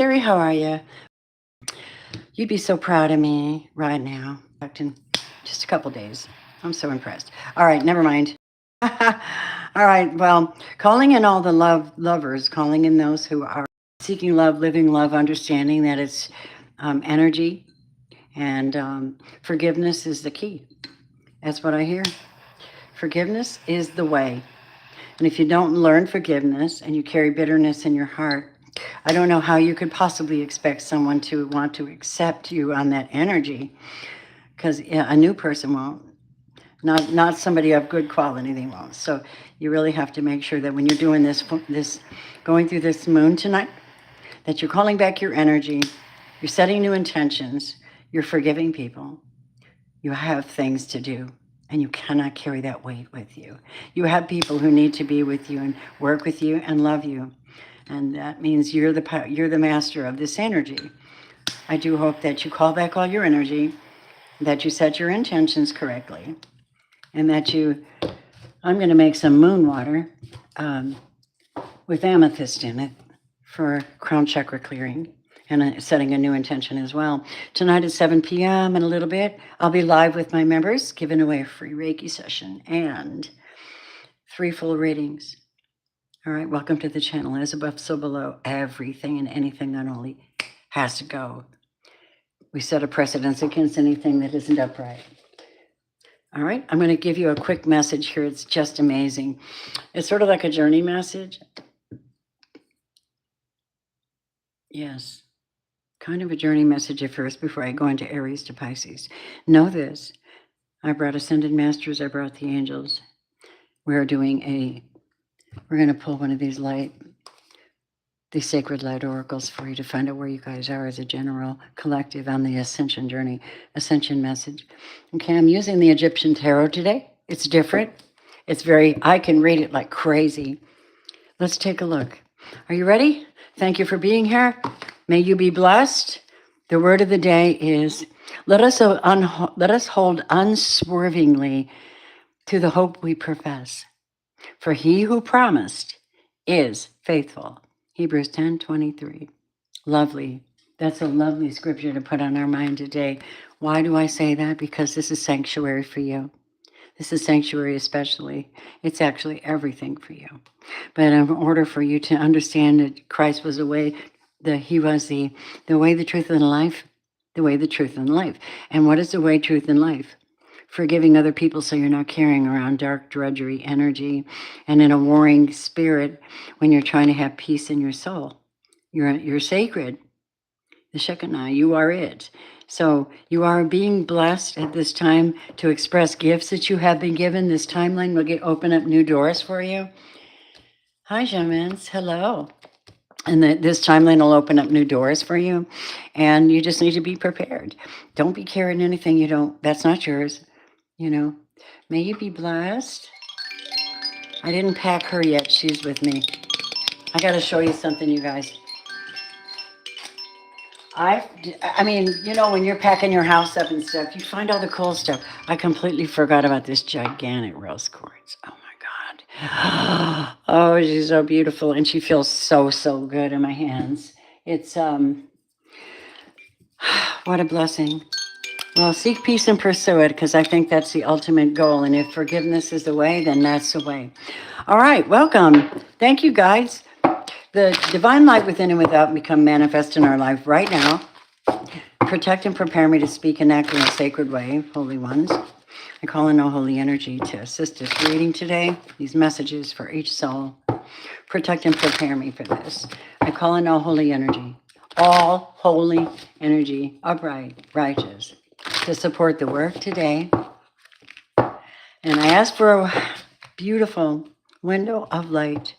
Terry, how are you? You'd be so proud of me right now. In just a couple days. I'm so impressed. All right, never mind. All right, well, calling in all the lovers, calling in those who are seeking love, living love, understanding that it's energy and forgiveness is the key. That's what I hear. Forgiveness is the way. And if you don't learn forgiveness and you carry bitterness in your heart, I don't know how you could possibly expect someone to want to accept you on that energy, because a new person won't. Not somebody of good quality, they won't. So you really have to make sure that when you're doing this going through this moon tonight, that you're calling back your energy, you're setting new intentions, you're forgiving people. You have things to do, and you cannot carry that weight with you. You have people who need to be with you and work with you and love you. And that means you're the master of this energy. I do hope that you call back all your energy, that you set your intentions correctly, and that I'm going to make some moon water with amethyst in it for crown chakra clearing and setting a new intention as well. Tonight at 7 p.m. in a little bit, I'll be live with my members, giving away a free Reiki session and 3 full readings. All right, welcome to the channel. As above, so below. Everything and anything unholy has to go. We set a precedence against anything that isn't upright. All right, I'm going to give you a quick message here. It's just amazing. It's sort of like a journey message. Yes, kind of a journey message at first before I go into Aries to Pisces. Know this. I brought Ascended Masters. I brought the angels. We're going to pull one of these sacred light oracles for you to find out where you guys are as a general collective on the Ascension journey, Ascension message. Okay, I'm using the Egyptian Tarot today. It's different. I can read it like crazy. Let's take a look. Are you ready? Thank you for being here. May you be blessed. The word of the day is, let us hold unswervingly to the hope we profess. For he who promised is faithful. Hebrews 10:23. Lovely. That's a lovely scripture to put on our mind today. Why do I say that? Because this is sanctuary for you. This is sanctuary especially. It's actually everything for you. But in order for you to understand that Christ was the way, he was the way, the truth, and life, the way, the truth, and life. And what is the way, truth, and life? Forgiving other people so you're not carrying around dark drudgery energy and in a warring spirit when you're trying to have peace in your soul. You're sacred. The Shekinah, you are it. So you are being blessed at this time to express gifts that you have been given. This timeline will open up new doors for you. Hi, Shamans. Hello. And this timeline will open up new doors for you. And you just need to be prepared. Don't be carrying anything that's not yours. May you be blessed. I didn't pack her yet. She's with me. I got to show you something, you guys. I mean, when you're packing your house up and stuff, you find all the cool stuff. I completely forgot about this gigantic rose quartz. Oh my God. Oh, she's so beautiful. And she feels so, so good in my hands. It's, what a blessing. Well, seek peace and pursue it, because I think that's the ultimate goal. And if forgiveness is the way, then that's the way. All right, welcome. Thank you, guys. The divine light within and without become manifest in our life right now. Protect and prepare me to speak and act in a sacred way, holy ones. I call in all holy energy to assist us reading today, these messages for each soul. Protect and prepare me for this. I call in all holy energy, upright, righteous, to support the work today. And I ask for a beautiful window of light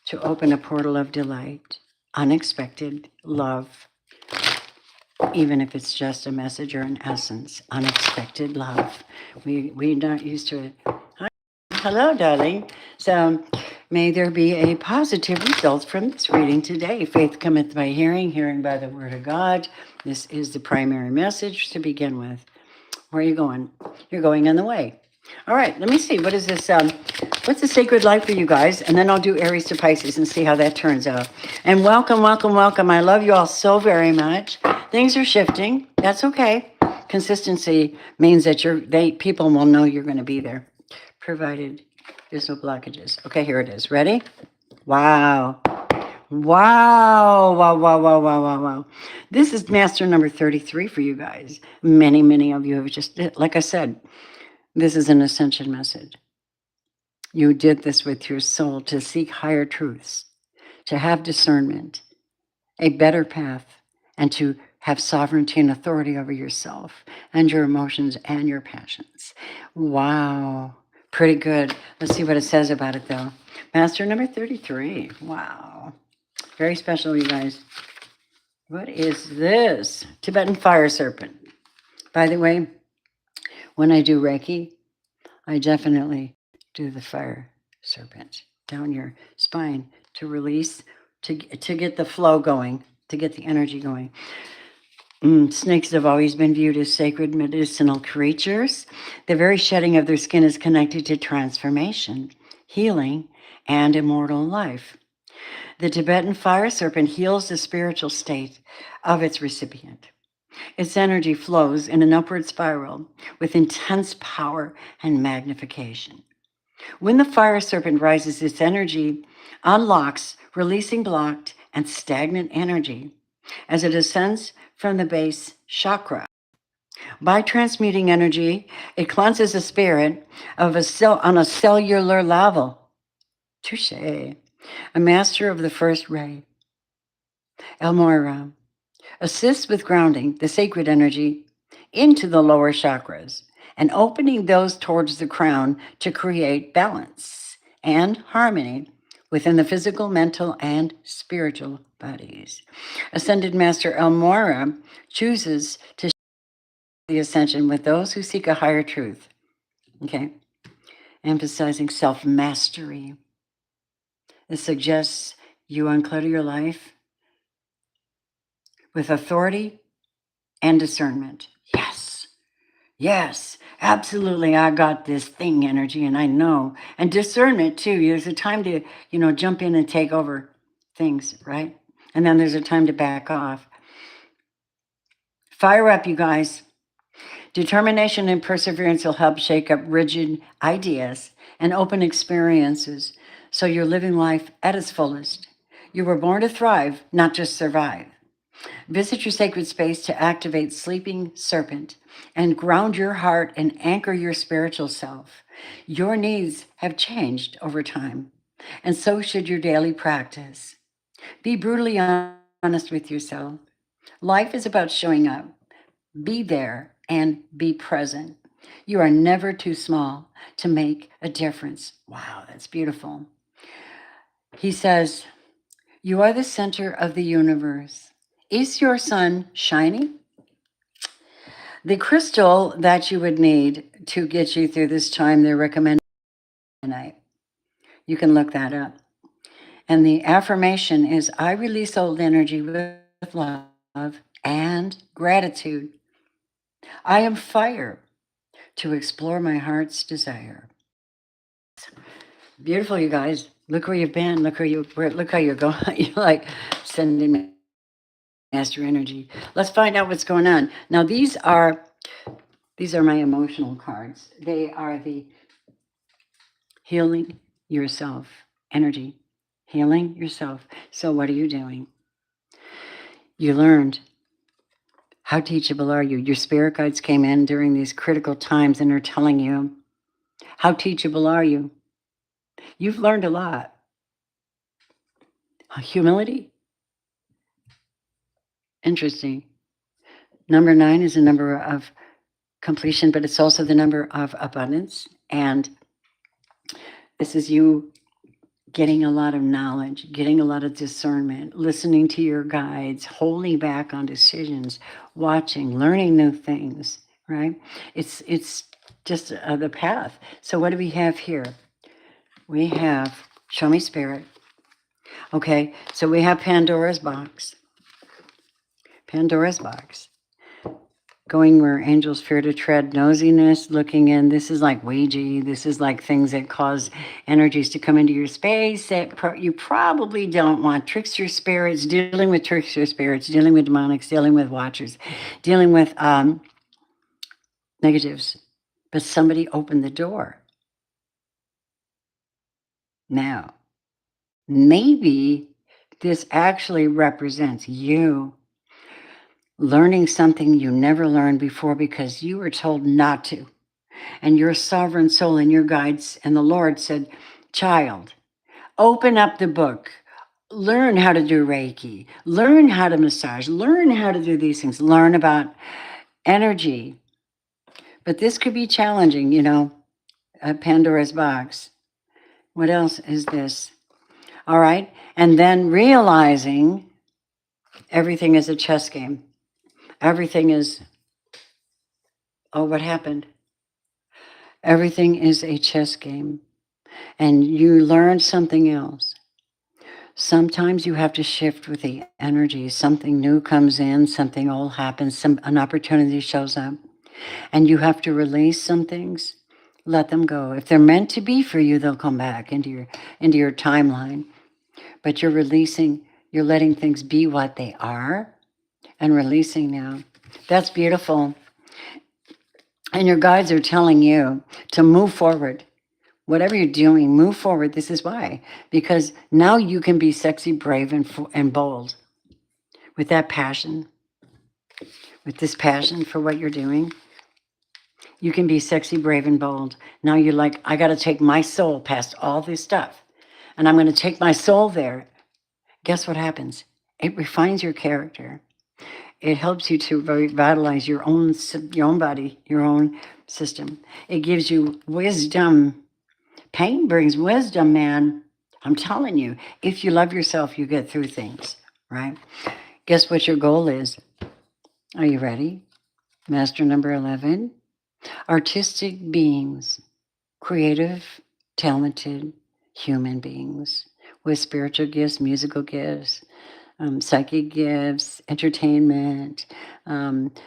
to open a portal of delight, unexpected love, even if it's just a message or an essence, unexpected love. We're not used to it. Hi. Hello, darling. So may there be a positive result from this reading today. Faith cometh by hearing, hearing by the word of God. This is the primary message to begin with. Where are you going? You're going on the way. All right, let me see. What is this? What's the sacred light for you guys? And then I'll do Aries to Pisces and see how that turns out. And welcome, welcome, welcome. I love you all so very much. Things are shifting. That's okay. Consistency means that people will know you're going to be there, provided there's no blockages. Okay, here it is. Ready? Wow. Wow, wow, wow, wow, wow, wow, wow. This is master number 33 for you guys. Many, many of you have just, like I said, this is an ascension message. You did this with your soul to seek higher truths, to have discernment, a better path, and to have sovereignty and authority over yourself and your emotions and your passions. Wow. Pretty good. Let's see what it says about it, though. Master number 33. Wow. Very special, you guys. What is this? Tibetan fire serpent. By the way, when I do Reiki, I definitely do the fire serpent down your spine to release, to get the flow going, to get the energy going. Snakes have always been viewed as sacred medicinal creatures. The very shedding of their skin is connected to transformation, healing, and immortal life. The Tibetan fire serpent heals the spiritual state of its recipient. Its energy flows in an upward spiral with intense power and magnification. When the fire serpent rises, its energy unlocks, releasing blocked and stagnant energy as it ascends from the base chakra. By transmuting energy, it cleanses the spirit of on a cellular level. Touche. A master of the first ray, El Moira, assists with grounding the sacred energy into the lower chakras and opening those towards the crown to create balance and harmony within the physical, mental, and spiritual bodies. Ascended Master El Moira chooses to share the ascension with those who seek a higher truth. Okay, emphasizing self-mastery. It suggests you unclutter your life with authority and discernment. Yes. Yes, absolutely. I got this thing energy and I know. And discernment too. There's a time to, jump in and take over things, right? And then there's a time to back off. Fire up, you guys. Determination and perseverance will help shake up rigid ideas and open experiences so you're living life at its fullest. You were born to thrive, not just survive. Visit your sacred space to activate Sleeping Serpent and ground your heart and anchor your spiritual self. Your needs have changed over time, and so should your daily practice. Be brutally honest with yourself. Life is about showing up, be there, and be present. You are never too small to make a difference. Wow, that's beautiful. He says, you are the center of the universe. Is your sun shining? The crystal that you would need to get you through this time, they're recommending tonight. You can look that up. And the affirmation is, I release old energy with love and gratitude. I am fire to explore my heart's desire. Beautiful, you guys. Look where you've been. Look how you're going. You're like sending master energy. Let's find out what's going on. Now, these are my emotional cards. They are the healing yourself energy. Healing yourself. So what are you doing? You learned. How teachable are you? Your spirit guides came in during these critical times and are telling you, how teachable are you? You've learned a lot. Humility. Interesting. Number 9 is a number of completion, but it's also the number of abundance. And this is you getting a lot of knowledge, getting a lot of discernment, listening to your guides, holding back on decisions, watching, learning new things, right? It's just the path. So what do we have here? We have, show me spirit. Okay, so we have Pandora's box. Pandora's box. going where angels fear to tread, nosiness, looking in. This is like Ouija. This is like things that cause energies to come into your space that you probably don't want. Trickster spirits, dealing with trickster spirits, dealing with demonics, dealing with watchers, dealing with negatives. But somebody opened the door. Now, maybe this actually represents you learning something you never learned before because you were told not to. And your sovereign soul and your guides and the Lord said, child, open up the book. Learn how to do Reiki. Learn how to massage. Learn how to do these things. Learn about energy. But this could be challenging, you know, Pandora's box. What else is this? All right. And then realizing everything is a chess game. Everything is, oh, what happened? Everything is a chess game. And you learn something else. Sometimes you have to shift with the energy. Something new comes in, something old happens, an opportunity shows up. And you have to release some things, let them go. If they're meant to be for you, they'll come back into your timeline. But you're releasing, you're letting things be what they are and releasing now. That's beautiful. And your guides are telling you to move forward. Whatever you're doing, move forward. This is why. Because now you can be sexy, brave, and bold with that passion, with this passion for what you're doing. You can be sexy, brave, and bold. Now you're like, I got to take my soul past all this stuff. And I'm going to take my soul there. Guess what happens? It refines your character. It helps you to revitalize your own body, your own system. It gives you wisdom. Pain brings wisdom, man. I'm telling you, if you love yourself, you get through things, right? Guess what your goal is? Are you ready? Master number 11. Artistic beings, creative, talented human beings with spiritual gifts, musical gifts, psychic gifts, entertainment.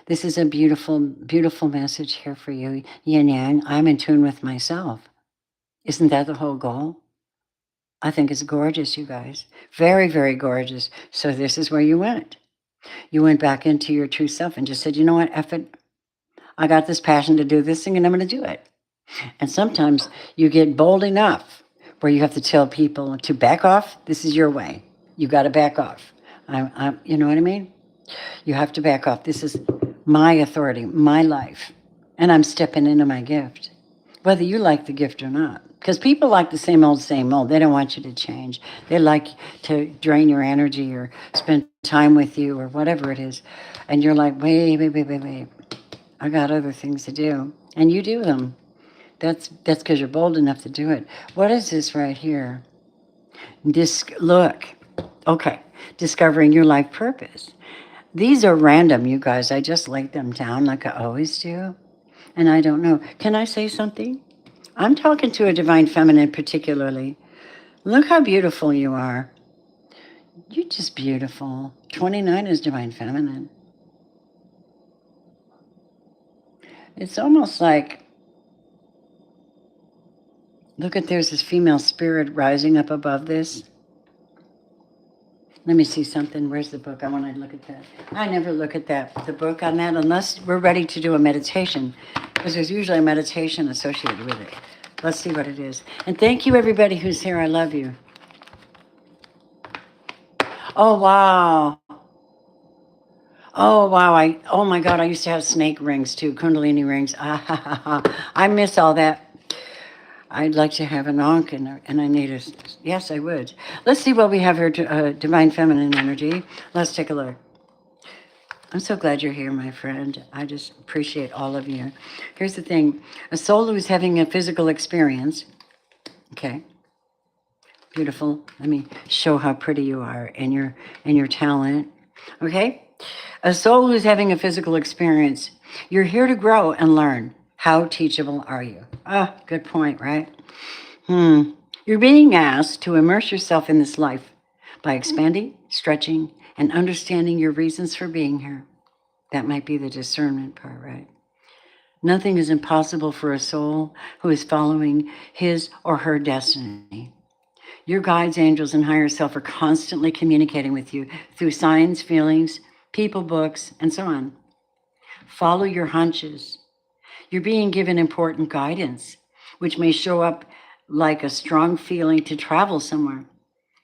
This is a beautiful, beautiful message here for you. Yin Yang, I'm in tune with myself. Isn't that the whole goal? I think it's gorgeous, you guys. Very, very gorgeous. So this is where you went. You went back into your true self and just said, you know what, F it. I got this passion to do this thing and I'm going to do it. And sometimes you get bold enough where you have to tell people to back off. This is your way. You got to back off. You know what I mean? You have to back off. This is my authority, my life. And I'm stepping into my gift, whether you like the gift or not. Because people like the same old, same old. They don't want you to change. They like to drain your energy or spend time with you or whatever it is. And you're like, wait. I got other things to do. And you do them. That's because you're bold enough to do it. What is this right here? Look. Okay. Discovering your life purpose. These are random, you guys. I just laid them down like I always do. And I don't know. Can I say something? I'm talking to a divine feminine particularly. Look how beautiful you are. You're just beautiful. 29 is divine feminine. It's almost like, look at, there's this female spirit rising up above this. Let me see something. Where's the book? I want to look at that. I never look at the book on that unless we're ready to do a meditation, because there's usually a meditation associated with it. Let's see what it is. And thank you, everybody who's here. I love you. Oh, wow. Oh, wow. Oh, my God. I used to have snake rings, too. Kundalini rings. I miss all that. I'd like to have an ankh, and I need a... Yes, I would. Let's see what we have here, Divine Feminine Energy. Let's take a look. I'm so glad you're here, my friend. I just appreciate all of you. Here's the thing. A soul who's having a physical experience. Okay. Beautiful. Let me show how pretty you are and your talent. Okay. A soul who's having a physical experience. You're here to grow and learn. How teachable are you? Ah, good point, right? You're being asked to immerse yourself in this life by expanding, stretching, and understanding your reasons for being here. That might be the discernment part, right? Nothing is impossible for a soul who is following his or her destiny. Your guides, angels, and higher self are constantly communicating with you through signs, feelings, people, books, and so on. Follow your hunches. You're being given important guidance, which may show up like a strong feeling to travel somewhere,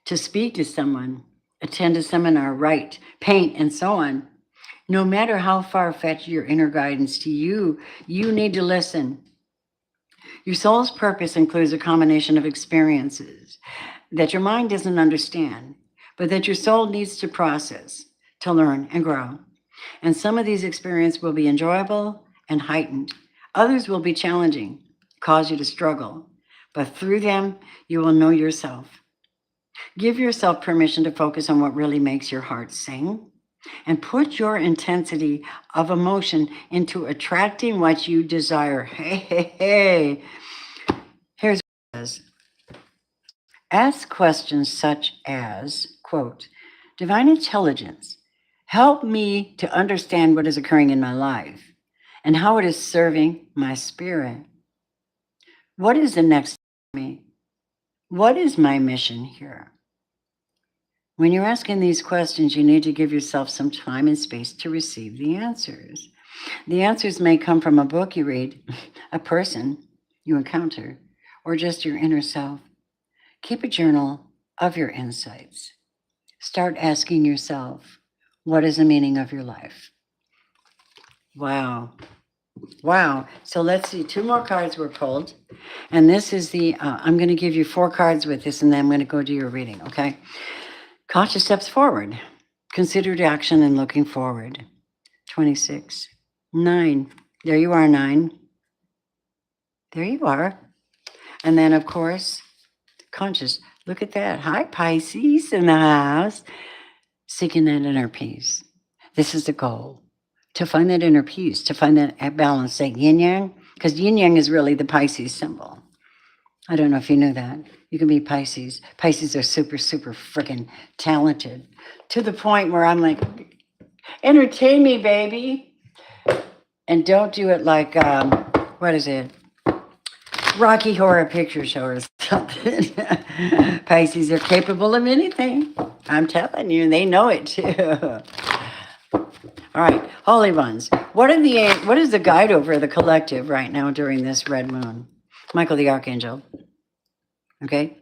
to speak to someone, attend a seminar, write, paint, and so on. No matter how far-fetched your inner guidance to you, you need to listen. Your soul's purpose includes a combination of experiences that your mind doesn't understand, but that your soul needs to process, to learn and grow. And some of these experiences will be enjoyable and heightened. Others will be challenging, cause you to struggle. But through them, you will know yourself. Give yourself permission to focus on what really makes your heart sing and put your intensity of emotion into attracting what you desire. Hey, hey, hey. Here's what it says. Ask questions such as, quote, Divine Intelligence, help me to understand what is occurring in my life and how it is serving my spirit. What is the next step for me? What is my mission here? When you're asking these questions, you need to give yourself some time and space to receive the answers. The answers may come from a book you read, a person you encounter, or just your inner self. Keep a journal of your insights. Start asking yourself, what is the meaning of your life? Wow. Wow. So let's see. 2 more cards were pulled. And this is the, I'm going to give you 4 cards with this, and then I'm going to go do your reading, okay? Conscious steps forward. Considered action and looking forward. 26. 9. There you are, 9. There you are. And then, of course, conscious. Look at that. Hi, Pisces in the house. Seeking that inner peace. This is the goal. To find that inner peace, to find that balance, that yin-yang. Because yin-yang is really the Pisces symbol. I don't know if you knew that. You can be Pisces. Pisces are super, super freaking talented. To the point where I'm like, entertain me, baby. And don't do it like, what is it? Rocky Horror Picture Show or something. Pisces are capable of anything. I'm telling you, they know it too. All right, Holy Ones. What is the guide over the collective right now during this red moon? Michael the Archangel. Okay?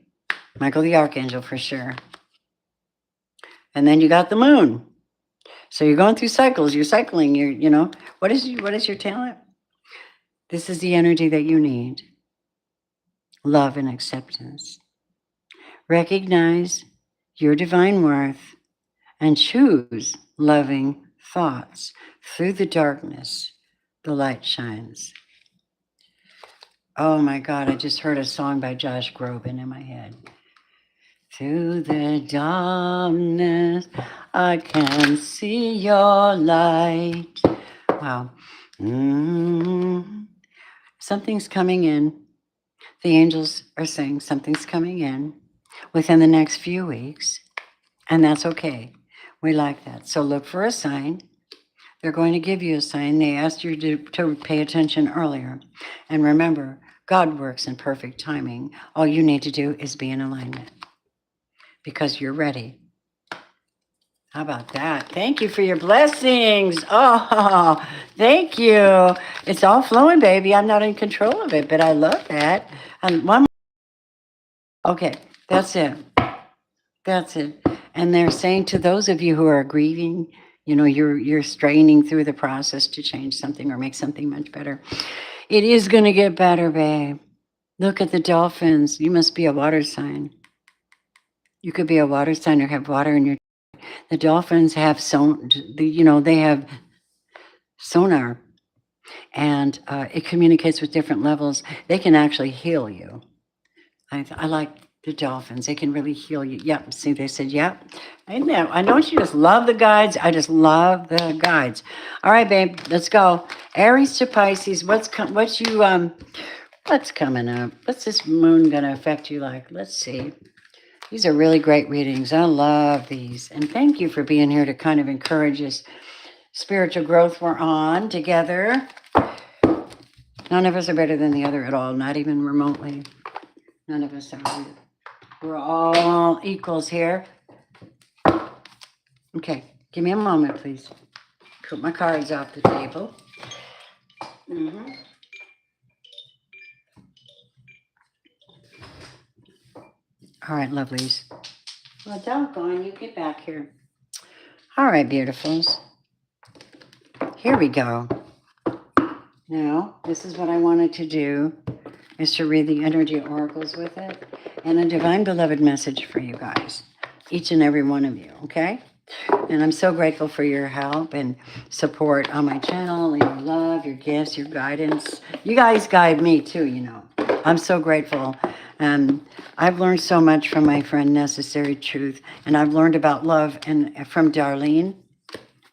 Michael the Archangel for sure. And then you got the moon. So you're going through cycles. You're cycling. What is your talent? This is the energy that you need. Love and acceptance. Recognize your divine worth and choose loving thoughts. Through the darkness, the light shines. Oh my God, I just heard a song by Josh Groban in my head. Through the darkness, I can see your light. Wow. Something's coming in. The angels are saying something's coming in within the next few weeks, and that's okay. We like that. So look for a sign. They're going to give you a sign. They asked you to pay attention earlier. And remember, God works in perfect timing. All you need to do is be in alignment because you're ready. How about that? Thank you for your blessings. Oh, thank you. It's all flowing, baby. I'm not in control of it, but I love that. And one more. Okay, that's it. That's it. And they're saying to those of you who are grieving, you're straining through the process to change something or make something much better. It is going to get better, babe. Look at the dolphins. You must be a water sign. You could be a water sign or have water in your. The dolphins have they have sonar, and it communicates with different levels. They can actually heal you. I like the dolphins. They can really heal you. Yep. See, they said, yep. I know you just love the guides. I just love the guides. All right, babe, let's go. Aries to Pisces. What's coming up? What's this moon going to affect you like? Let's see. These are really great readings. I love these. And thank you for being here to kind of encourage us spiritual growth we're on together. None of us are better than the other at all, not even remotely. None of us are. We're all equals here. Okay, give me a moment, please. Put my cards off the table. All right, lovelies. Well, doggone, you get back here. All right, beautifuls. Here we go. Now, this is what I wanted to do, is to read the energy oracles with it and a divine beloved message for you guys, each and every one of you, okay? And I'm so grateful for your help and support on my channel, and your love, your gifts, your guidance. You guys guide me too, you know. I'm so grateful. I've learned so much from my friend Necessary Truth, and I've learned about love and from Darlene.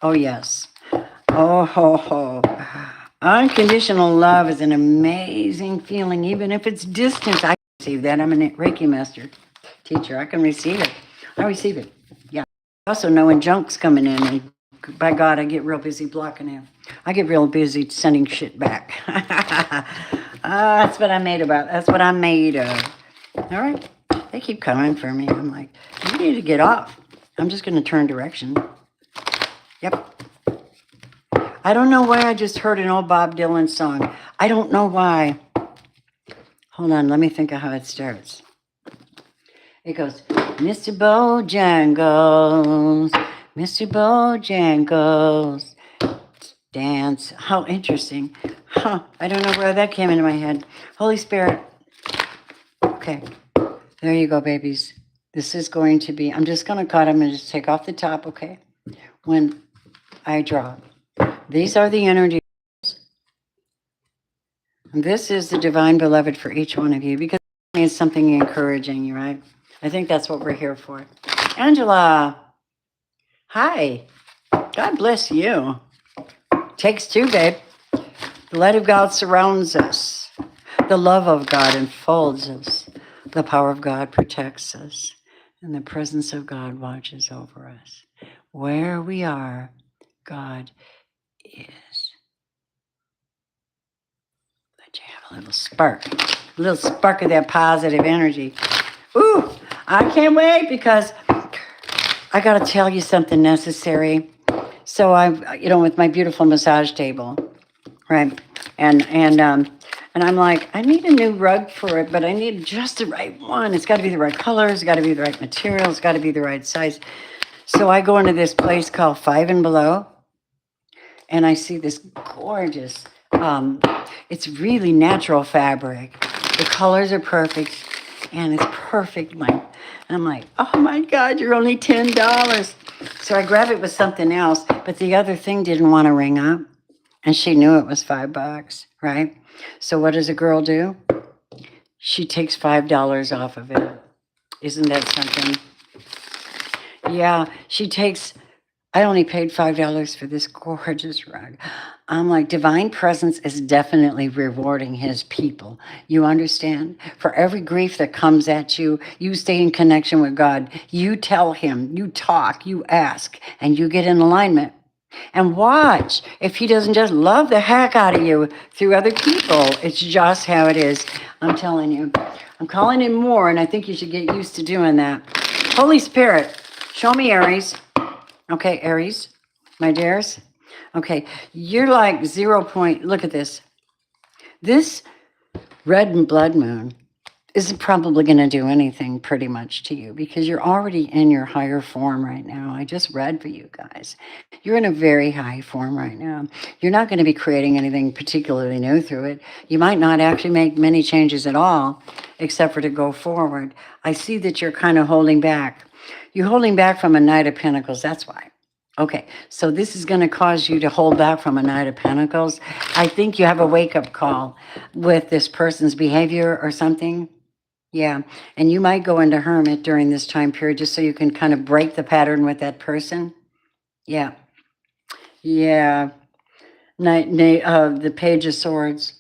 Oh, yes. Oh, ho, ho. Unconditional love is an amazing feeling, even if it's distance. I receive that. I'm a Reiki master teacher. I can receive it. I receive it. Yeah. I also know when junk's coming in, and by God, I get real busy blocking it. I get real busy sending shit back. That's what I'm made about. That's what I'm made of. All right. They keep coming for me. I'm like, you need to get off. I'm just going to turn direction. Yep. I don't know why I just heard an old Bob Dylan song. I don't know why. Hold on, let me think of how it starts. It goes, Mr. Bojangles, Mr. Bojangles, dance. How interesting. Huh, I don't know where that came into my head. Holy Spirit. Okay, there you go, babies. This is going to be, I'm just going to cut them and just take off the top, okay? When I draw. These are the energies. This is the divine beloved for each one of you, because it means something encouraging, right? I think that's what we're here for. Angela, hi. God bless you. Takes two, babe. The light of God surrounds us. The love of God enfolds us. The power of God protects us. And the presence of God watches over us. Where we are, God is. Let you have a little spark of that positive energy. Ooh, I can't wait, because I got to tell you something necessary. So with my beautiful massage table, right? And I'm like, I need a new rug for it, but I need just the right one. It's got to be the right color. It's got to be the right material. It's got to be the right size. So I go into this place called Five and Below, and I see this gorgeous, it's really natural fabric. The colors are perfect, and it's perfect length. And I'm like, oh my God, you're only $10. So I grab it with something else, but the other thing didn't want to ring up, and she knew it was $5, right? So what does a girl do? She takes $5 off of it. Isn't that something? Yeah, I only paid $5 for this gorgeous rug. I'm like, divine presence is definitely rewarding his people. You understand? For every grief that comes at you, you stay in connection with God. You tell him, you talk, you ask, and you get in alignment. And watch if he doesn't just love the heck out of you through other people. It's just how it is. I'm telling you. I'm calling in more, and I think you should get used to doing that. Holy Spirit, show me Aries. Okay, Aries, my dears. Okay, you're like 0 point. Look at this. This red and blood moon isn't probably going to do anything pretty much to you, because you're already in your higher form right now. I just read for you guys. You're in a very high form right now. You're not going to be creating anything particularly new through it. You might not actually make many changes at all, except for to go forward. I see that you're kind of holding back. You're holding back from a Knight of Pentacles. That's why. Okay, so this is going to cause you to hold back from a Knight of Pentacles. I think you have a wake-up call with this person's behavior or something. Yeah, and you might go into hermit during this time period just so you can kind of break the pattern with that person. Yeah. Yeah. The Page of Swords.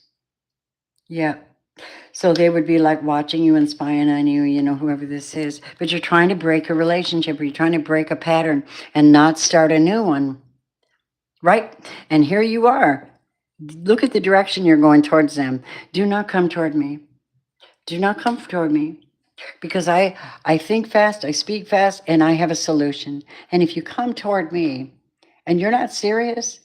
Yeah. So they would be like watching you and spying on you, whoever this is. But you're trying to break a relationship, or you're trying to break a pattern and not start a new one. right? And here you are. Look at the direction you're going towards them. Do not come toward me. Do not come toward me. Because I think fast, I speak fast, and I have a solution. And if you come toward me and you're not serious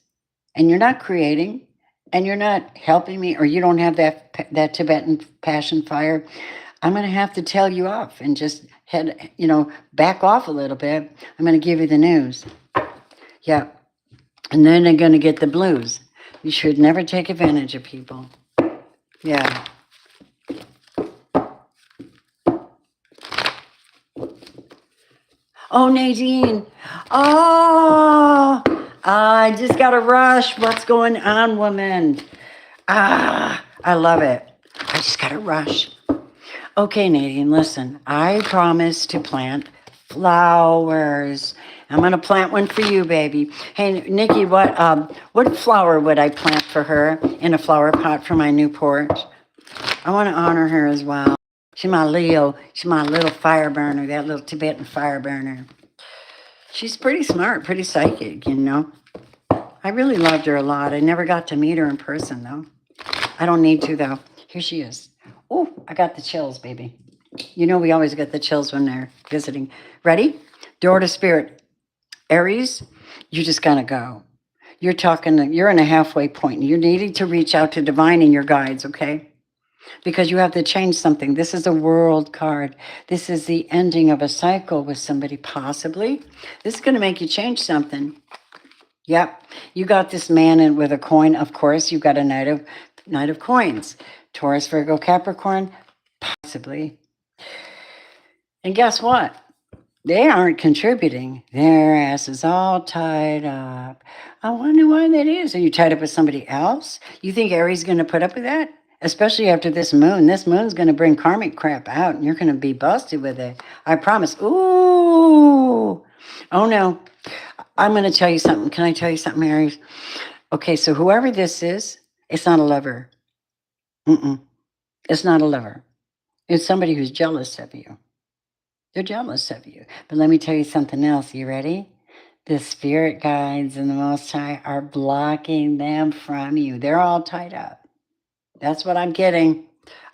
and you're not creating and you're not helping me, or you don't have that Tibetan passion fire, I'm going to have to tell you off and just back off a little bit. I'm going to give you the news. Yeah. And then they're going to get the blues. You should never take advantage of people. Yeah. Oh, Nadine. Oh, I just got a rush. What's going on, woman? I love it. I just got a rush. Okay, Nadine, listen. I promise to plant flowers. I'm going to plant one for you, baby. Hey, Nikki, what flower would I plant for her in a flower pot for my new porch? I want to honor her as well. She's my Leo. She's my little fire burner, that little Tibetan fire burner. She's pretty smart, pretty psychic, you know. I really loved her a lot. I never got to meet her in person, though. I don't need to, though. Here she is. Oh, I got the chills, baby. You know we always get the chills when they're visiting. Ready? Door to spirit. Aries, you just got to go. You're in a halfway point. You're needing to reach out to divine and your guides, okay? Because you have to change something. This is a world card. This is the ending of a cycle with somebody, possibly. This is going to make you change something. Yep. You got this man in with a coin, of course. You've got a knight of coins. Taurus, Virgo, Capricorn, possibly. And guess what? They aren't contributing. Their ass is all tied up. I wonder why that is. Are you tied up with somebody else? You think Aries is going to put up with that? Especially after this moon. This moon's going to bring karmic crap out, and you're going to be busted with it. I promise. Ooh. Oh, no. I'm going to tell you something. Can I tell you something, Aries? Okay, so whoever this is, it's not a lover. It's not a lover. It's somebody who's jealous of you. They're jealous of you. But let me tell you something else. You ready? The spirit guides and the Most High are blocking them from you. They're all tied up. That's what I'm getting.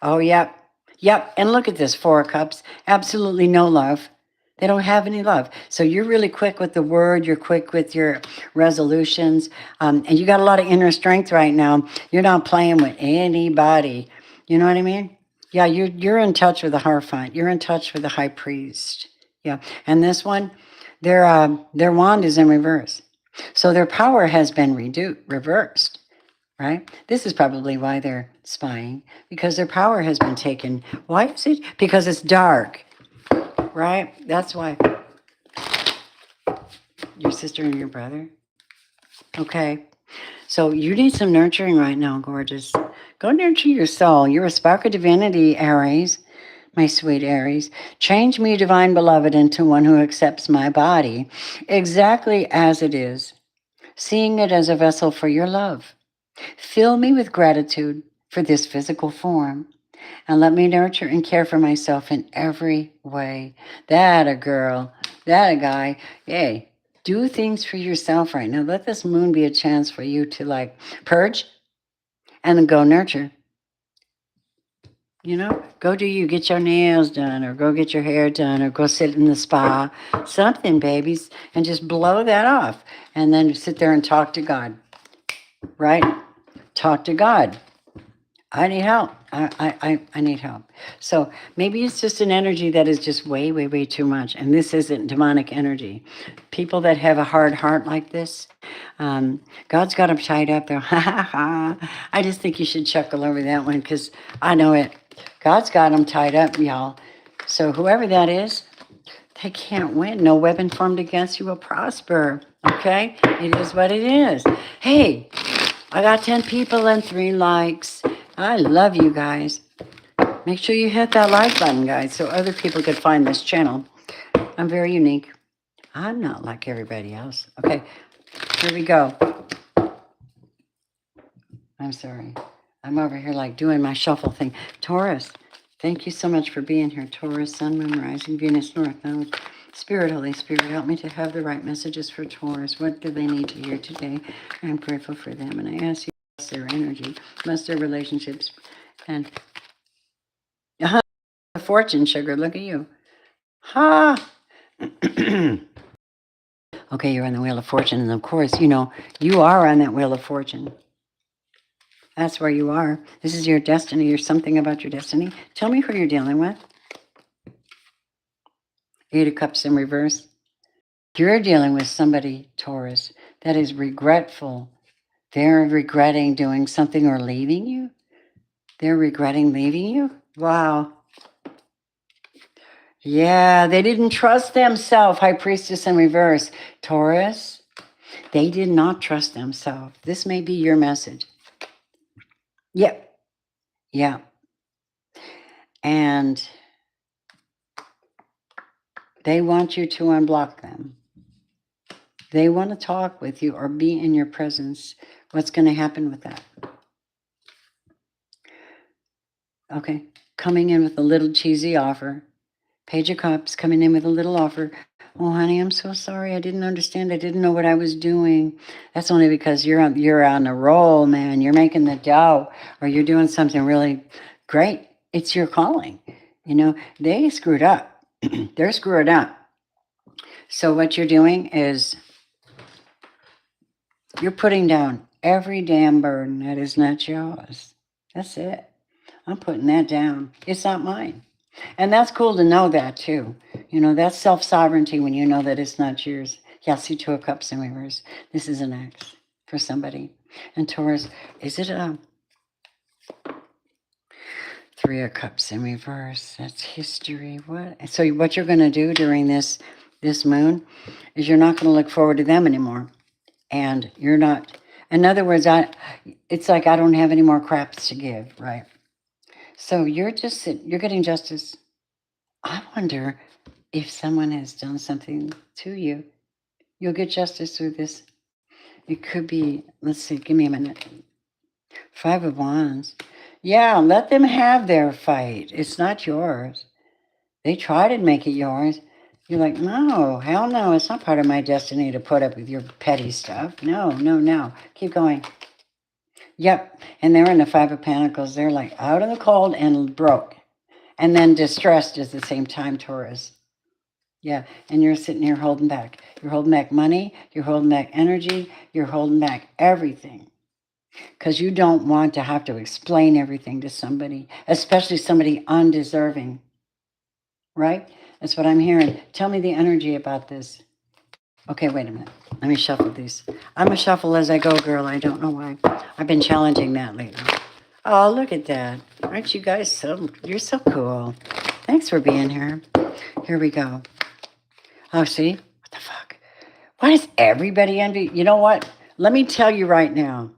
Oh, yep. Yep. And look at this, Four of Cups. Absolutely no love. They don't have any love. So you're really quick with the word. You're quick with your resolutions. And you got a lot of inner strength right now. You're not playing with anybody. You know what I mean? Yeah, you're in touch with the Hierophant. You're in touch with the High Priest. Yeah. And this one, their wand is in reverse. So their power has been reversed. Right? This is probably why they're spying, because their power has been taken. Why is it? Because it's dark. Right? That's why. Your sister and your brother? Okay. So you need some nurturing right now, gorgeous. Go nurture your soul. You're a spark of divinity, Aries, my sweet Aries. Change me, divine beloved, into one who accepts my body exactly as it is, seeing it as a vessel for your love. Fill me with gratitude for this physical form, and let me nurture and care for myself in every way. That a girl, that a guy. Hey, do things for yourself right now. Let this moon be a chance for you to purge and then go nurture. You know, go do you, get your nails done, or go get your hair done, or go sit in the spa, something, babies, and just blow that off. And then sit there and talk to God, right? Talk to God. I need help. I need help. So maybe it's just an energy that is just way, way, way too much. And this isn't demonic energy. People that have a hard heart like this, God's got them tied up there. I just think you should chuckle over that one, because I know it. God's got them tied up, y'all. So whoever that is, they can't win. No weapon formed against you will prosper. Okay? It is what it is. Hey, I got 10 people and 3 likes. I love you guys. Make sure you hit that like button, guys, so other people could find this channel. I'm very unique. I'm not like everybody else. Okay, here we go. I'm sorry. I'm over here doing my shuffle thing. Taurus, thank you so much for being here. Taurus, Sun, Moon, Rising, Venus, North Node. Spirit, Holy Spirit, help me to have the right messages for Taurus. What do they need to hear today? I'm grateful for them. And I ask you to bless their energy, bless their relationships. And fortune, sugar, look at you. Ha! Okay, you're on the Wheel of Fortune. And of course, you know, you are on that Wheel of Fortune. That's where you are. This is your destiny. You're something about your destiny. Tell me who you're dealing with. 8 of Cups in reverse. You're dealing with somebody, Taurus, that is regretful. They're regretting doing something or leaving you. They're regretting leaving you. Wow. Yeah, they didn't trust themselves. High Priestess in reverse. Taurus, they did not trust themselves. This may be your message. Yep. Yeah. And they want you to unblock them. They want to talk with you or be in your presence. What's going to happen with that? Okay. Coming in with a little cheesy offer. Page of Cups coming in with a little offer. Oh, honey, I'm so sorry. I didn't understand. I didn't know what I was doing. That's only because you're on a roll, man. You're making the dough, or you're doing something really great. It's your calling. You know, they screwed up. They're screwed up. So what you're doing is you're putting down every damn burden that is not yours. That's it. I'm putting that down. It's not mine. And that's cool to know that too. You know, that's self-sovereignty when you know that it's not yours. Yeah, see 2 of Cups in reverse. This is an X for somebody. And Taurus, is it a 3 of Cups in reverse? That's history. What? So what you're going to do during this moon is you're not going to look forward to them anymore. And you're not, in other words, it's like I don't have any more craps to give, right? So you're getting justice. I wonder if someone has done something to you. You'll get justice through this. It could be, let's see, give me a minute. 5 of Wands. Yeah, let them have their fight. It's not yours. They try to make it yours. You're like, no, hell no. It's not part of my destiny to put up with your petty stuff. No, no, no. Keep going. Yep. And they're in the 5 of Pentacles. They're like out in the cold and broke. And then distressed at the same time, Taurus. Yeah. And you're sitting here holding back. You're holding back money. You're holding back energy. You're holding back everything. Because you don't want to have to explain everything to somebody, especially somebody undeserving. Right? That's what I'm hearing. Tell me the energy about this. Okay, wait a minute. Let me shuffle these. I'm a shuffle as I go, girl. I don't know why. I've been challenging that lately. Oh, look at that. Aren't you guys you're so cool. Thanks for being here. Here we go. Oh, see? What the fuck? Why does everybody envy? You know what? Let me tell you right now.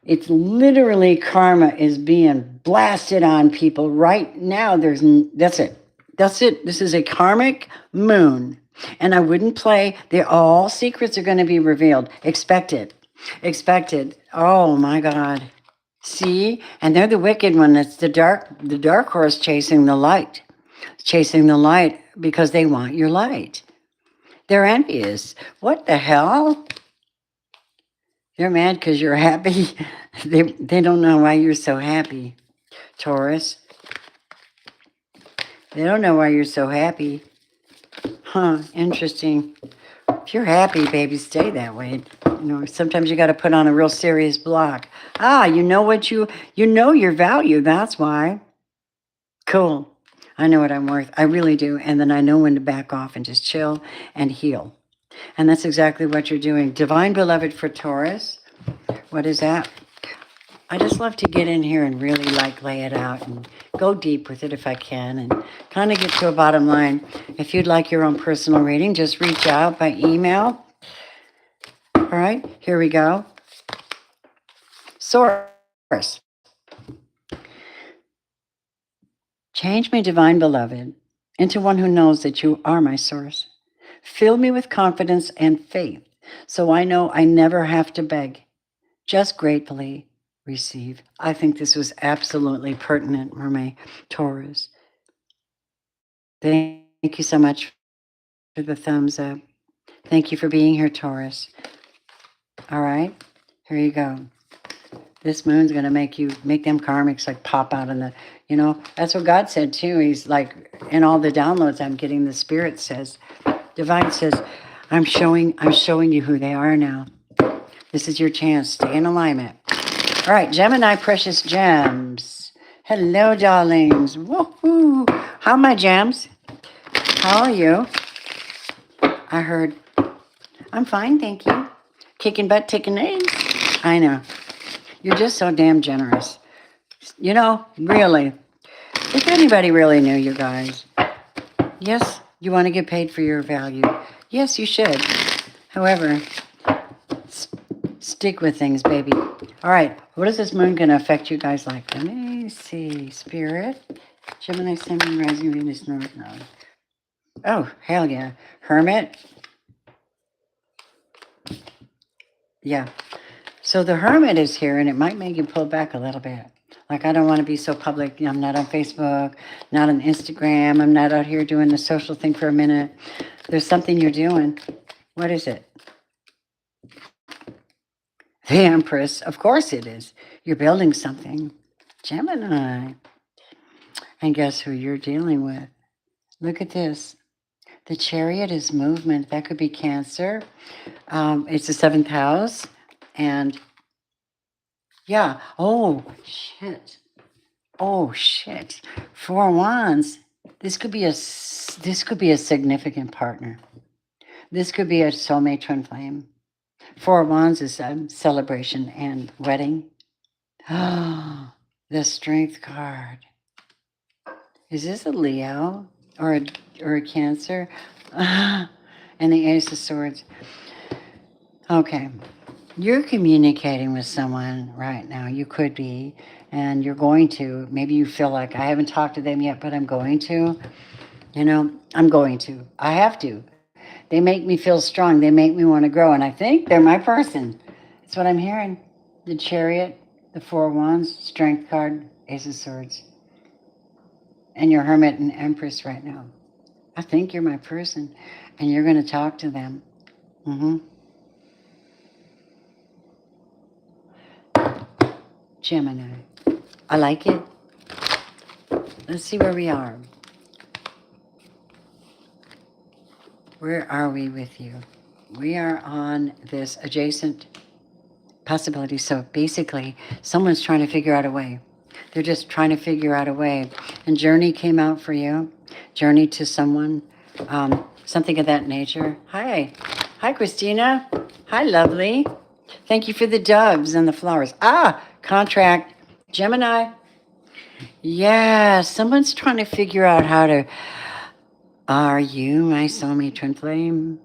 It's literally karma is being blasted on people right now. That's it. That's it. This is a karmic moon. And I wouldn't play. All secrets are going to be revealed. Expect it. Expected. Oh my God. See? And they're the wicked one. It's the dark horse chasing the light. Chasing the light because they want your light. They're envious. What the hell? They're mad because you're happy. They don't know why you're so happy, Taurus. They don't know why you're so happy. Huh, interesting. If you're happy, baby, stay that way. You know, sometimes you got to put on a real serious block. You know what you know your value. That's why. Cool. I know what I'm worth. I really do. And then I know when to back off and just chill and heal. And that's exactly what you're doing. Divine Beloved for Taurus. What is that? I just love to get in here and really lay it out and go deep with it if I can and kind of get to a bottom line. If you'd like your own personal reading, just reach out by email. All right, here we go. Source. Change me, Divine Beloved, into one who knows that you are my source. Fill me with confidence and faith so I know I never have to beg. Just gratefully receive. I think this was absolutely pertinent for my Taurus. Thank you so much For the thumbs up. Thank you for being here, Taurus. All right, here you go. This moon's going to make them karmics like pop out in the, that's what God said too. He's like, in all the downloads I'm getting, the Spirit says, Divine says, I'm showing you who they are now. This is your chance. Stay in alignment. All right, Gemini precious gems. Hello, darlings. Woohoo. How are my gems? How are you? I heard, I'm fine, thank you. Kicking butt, taking names. I know. You're just so damn generous. Really. If anybody really knew you guys. Yes, you want to get paid for your value. Yes, you should. However, stick with things, baby. All right, what is this moon going to affect you guys like? Let me see. Spirit. Gemini, Sun, Rising, Venus, North Node. Oh, hell yeah. Hermit. Yeah. So the Hermit is here, and it might make you pull back a little bit. Like, I don't want to be so public. I'm not on Facebook, not on Instagram. I'm not out here doing the social thing for a minute. There's something you're doing. What is it? The Empress. Of course it is. You're building something. Gemini. And guess who you're dealing with? Look at this. The Chariot is movement. That could be Cancer. It's the 7th house. And yeah. Oh, shit. Oh, shit. 4 Wands. This could be a significant partner. This could be a soulmate twin flame. 4 Wands is a celebration and wedding. Oh, the Strength card. Is this a Leo or a Cancer? And the Ace of Swords. Okay. You're communicating with someone right now. You could be, and you're going to. Maybe you feel like, I haven't talked to them yet, but I'm going to. I'm going to. I have to. They make me feel strong. They make me want to grow. And I think they're my person. That's what I'm hearing. The Chariot, the 4 Wands, Strength card, Ace of Swords. And your Hermit and Empress right now. I think you're my person. And you're going to talk to them. Gemini. I like it. Let's see where we are. Where are we with you? We are on this adjacent possibility. So basically, someone's trying to figure out a way. They're just trying to figure out a way. And Journey came out for you. Journey to someone. Something of that nature. Hi. Hi, Christina. Hi, lovely. Thank you for the doves and the flowers. Contract. Gemini. Yeah, someone's trying to figure out how to... Are you my soulmate twin flame?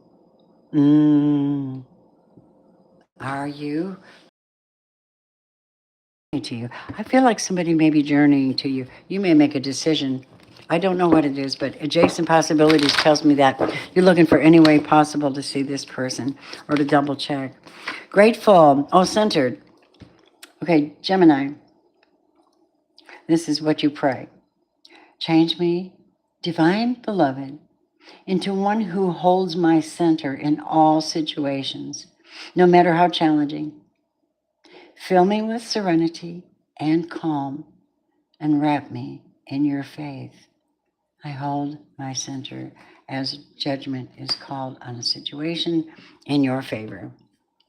Are you? To you. I feel like somebody may be journeying to you. You may make a decision. I don't know what it is, but adjacent possibilities tells me that you're looking for any way possible to see this person or to double check. Grateful. Oh, centered. Okay, Gemini. This is what you pray. Change me, divine beloved, into one who holds my center in all situations, no matter how challenging. Fill me with serenity and calm and wrap me in your faith. I hold my center as judgment is called on a situation in your favor.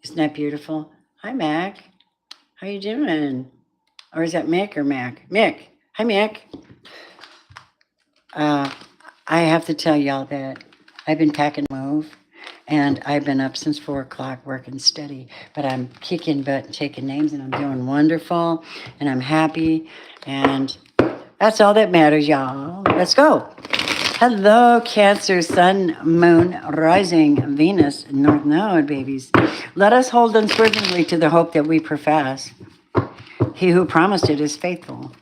Isn't that beautiful? Hi, Mac. How you doing? Or is that Mick or Mac? Mick. Hi, Mick. I have to tell y'all that I've been packing move, and I've been up since 4 o'clock working steady, but I'm kicking butt and taking names, and I'm doing wonderful, and I'm happy, and that's all that matters, y'all. Let's go. Hello, Cancer, Sun, Moon, Rising, Venus, North Node, babies. Let us hold unswervingly to the hope that we profess. He who promised it is faithful.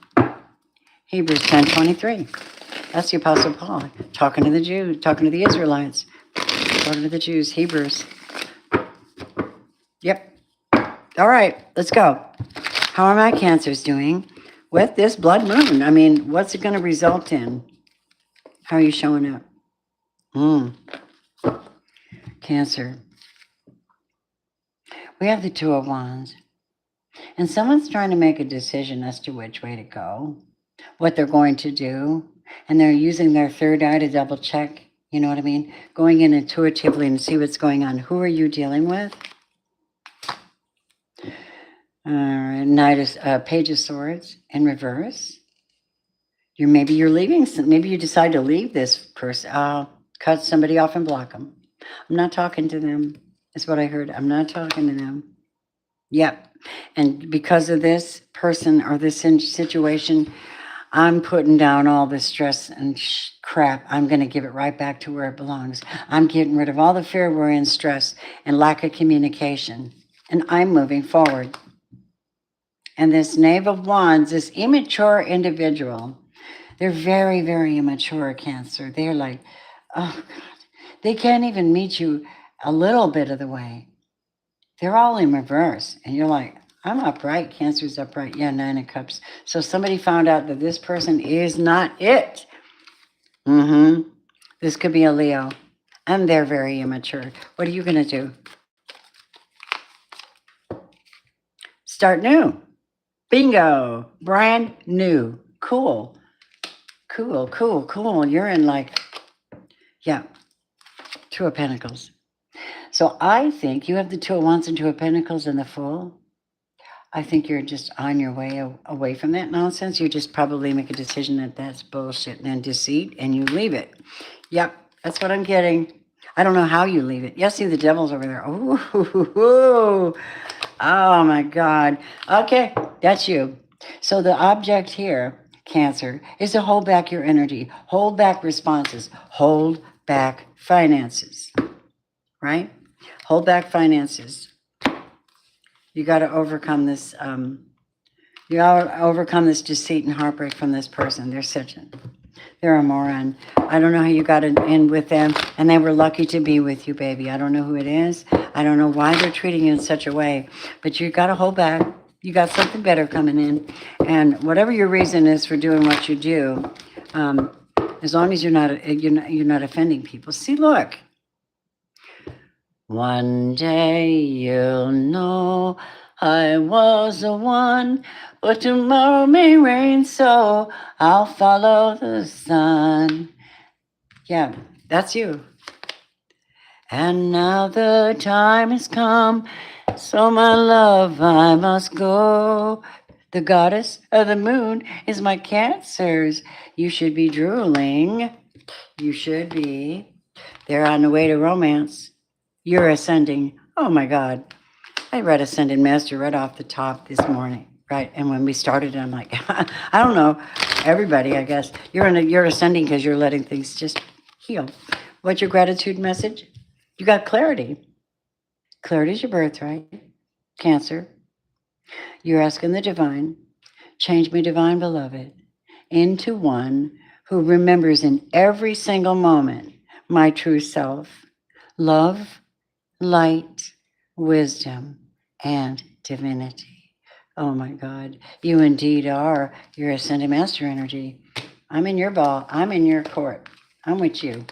Hebrews 10:23. That's the Apostle Paul talking to the Jews, talking to the Israelites, talking to the Jews, Hebrews. Yep. All right, let's go. How are my Cancers doing with this blood moon? I mean, what's it going to result in? How are you showing up? Cancer. We have the Two of Wands. And someone's trying to make a decision as to which way to go, what they're going to do. And they're using their third eye to double check. You know what I mean? Going in intuitively and see what's going on. Who are you dealing with? Page of Swords in reverse. Maybe you're leaving. Maybe you decide to leave this person. Cut somebody off and block them. I'm not talking to them. That's what I heard. I'm not talking to them. Yep. And because of this person or this situation, I'm putting down all this stress and crap. I'm going to give it right back to where it belongs. I'm getting rid of all the fear, worry, and stress and lack of communication. And I'm moving forward. And this Knave of Wands, this immature individual, they're very, very immature, Cancer. They're like, oh, God. They can't even meet you a little bit of the way. They're all in reverse. And you're like, I'm upright. Cancer's upright. Yeah, Nine of Cups. So somebody found out that this person is not it. This could be a Leo. And they're very immature. What are you going to do? Start new. Bingo. Brand new. Cool. Cool, cool, cool. You're in like, yeah, Two of Pentacles. So I think you have the Two of Wands and Two of Pentacles in the Fool. I think you're just on your way away from that nonsense. You just probably make a decision that that's bullshit and deceit, and you leave it. Yep, that's what I'm getting. I don't know how you leave it. Yes, see the devil's over there. Ooh, oh my God. Okay, that's you. So the object here, Cancer, is to hold back your energy, hold back responses, hold back finances, right? Hold back finances. You got to overcome this. You got to overcome this deceit and heartbreak from this person. They're a moron. I don't know how you got in with them, and they were lucky to be with you, baby. I don't know who it is. I don't know why they're treating you in such a way, but you got to hold back. You got something better coming in, and whatever your reason is for doing what you do, as long as you're not offending people. See, look. One day you'll know I was the one, but tomorrow may rain, so I'll follow the sun. Yeah, that's you. And now the time has come, so my love, I must go. The goddess of the moon is my Cancers. You should be drooling. You should be. They're on the way to romance. You're ascending. Oh my God. I read Ascended Master right off the top this morning. Right. And when we started, I'm like, I don't know. Everybody, I guess. You're ascending because you're letting things just heal. What's your gratitude message? You got clarity. Clarity is your birthright. Cancer. You're asking the divine, change me, divine beloved, into one who remembers in every single moment my true self. Love, light, wisdom, and divinity. Oh my God, you indeed are your Ascended Master energy. I'm in your ball. I'm in your court. I'm with you.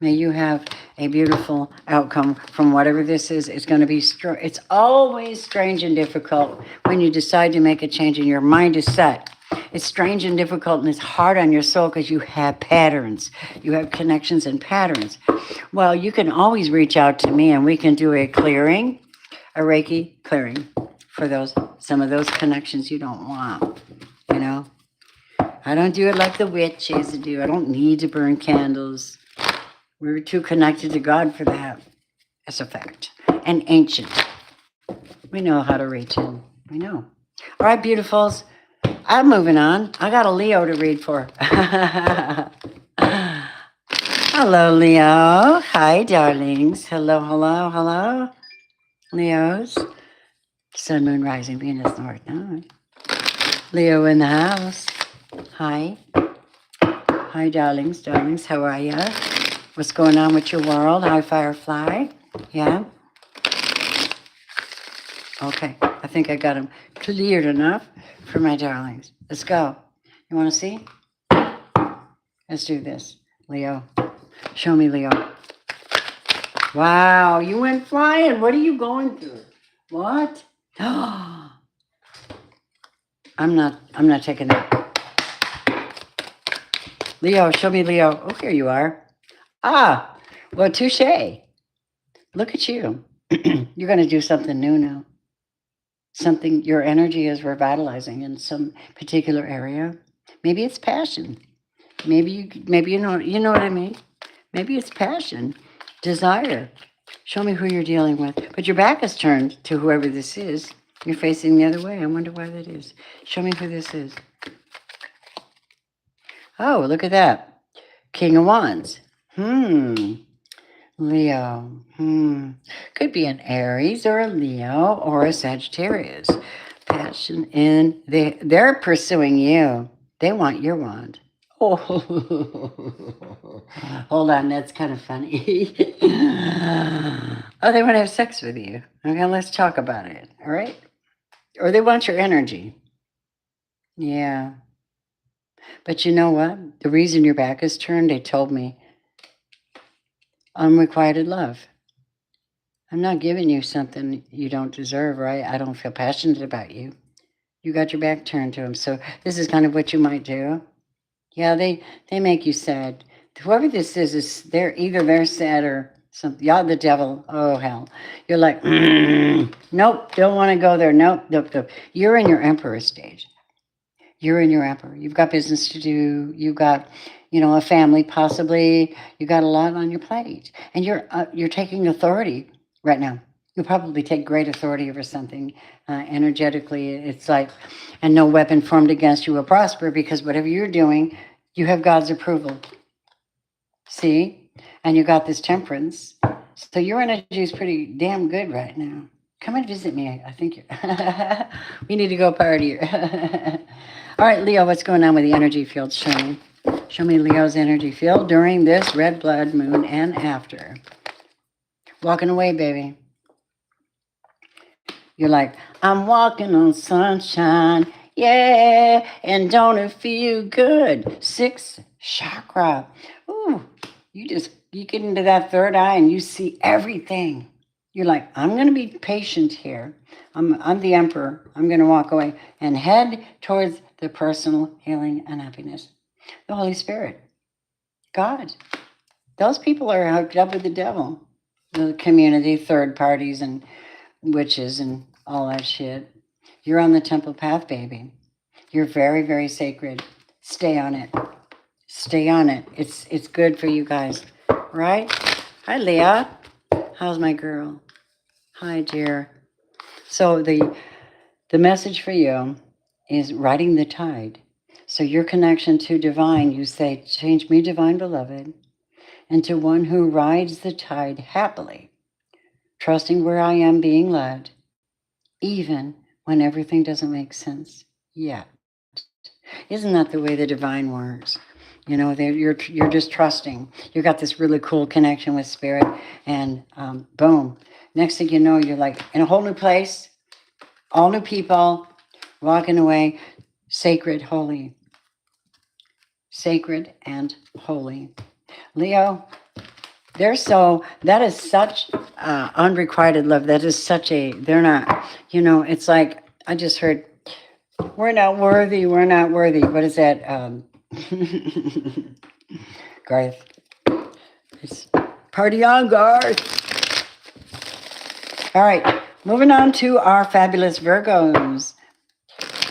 May you have a beautiful outcome from whatever this is. It's going to be, it's always strange and difficult when you decide to make a change and your mind is set. It's strange and difficult and it's hard on your soul because you have patterns. You have connections and patterns. Well, you can always reach out to me and we can do a clearing, a Reiki clearing for some of those connections you don't want, you know. I don't do it like the witches do. I don't need to burn candles. We're too connected to God for that. That's a fact. And ancient. We know how to reach in. We know. All right, beautifuls. I'm moving on. I got a Leo to read for. Hello, Leo. Hi, darlings. Hello, hello, hello. Leos. Sun, moon, rising, Venus, north, node. Leo in the house. Hi. Hi, darlings. Darlings, how are ya? What's going on with your world? Hi, Firefly. Yeah? Okay. I think I got them cleared enough for my darlings. Let's go. You want to see? Let's do this. Leo. Show me, Leo. Wow, you went flying. What are you going through? What? I'm not taking that. Leo, show me Leo. Oh, here you are. Ah, well, touche. Look at you. You're going to do something new now. Something, your energy is revitalizing in some particular area. Maybe it's passion. Maybe you know what I mean? Maybe it's passion, desire. Show me who you're dealing with. But your back is turned to whoever this is. You're facing the other way. I wonder why that is. Show me who this is. Oh, look at that. King of Wands. Leo. Could be an Aries or a Leo or a Sagittarius. Passion in they're pursuing you. They want your wand. Oh, hold on, that's kind of funny. Oh, they want to have sex with you. Okay, let's talk about it. All right? Or they want your energy. Yeah. But you know what? The reason your back is turned, they told me, unrequited love. I'm not giving you something you don't deserve, right? I don't feel passionate about you. You got your back turned to them. So this is kind of what you might do. Yeah, they make you sad. Whoever this is they're sad or something. Y'all the devil. Oh hell. You're like, nope, don't want to go there. Nope. You're in your emperor stage. You're in your emperor. You've got business to do. You've got, a family possibly. You got a lot on your plate, and you're taking authority right now. You'll probably take great authority over something energetically. It's like, and no weapon formed against you will prosper because whatever you're doing, you have God's approval. See, and you got this temperance. So your energy is pretty damn good right now. Come and visit me. I think we need to go party. All right, Leo, what's going on with the energy field? Show me. Show me Leo's energy field during this red blood moon and after. Walking away, baby. You're like, I'm walking on sunshine. Yeah, and don't it feel good? 6th chakra. Ooh, you get into that third eye and you see everything. You're like, I'm going to be patient here. I'm the emperor. I'm going to walk away and head towards the personal healing and happiness. The Holy Spirit. God. Those people are hooked up with the devil. The community, third parties, and witches, and all that shit. You're on the temple path, baby. You're very, very sacred. Stay on it. Stay on it. It's good for you guys. Right? Hi, Leah. How's my girl? Hi, dear. So the message for you is riding the tide. So your connection to divine, you say, change me, divine beloved, into one who rides the tide happily, trusting where I am being led, even when everything doesn't make sense yet. Isn't that the way the divine works? You're just trusting. You got this really cool connection with spirit, and boom. Next thing you know, you're like in a whole new place, all new people, walking away, sacred, holy. Sacred and holy. Leo, that is such unrequited love. That is they're not, it's like, I just heard, we're not worthy. What is that? Garth. It's party on, Garth. All right, moving on to our fabulous Virgos.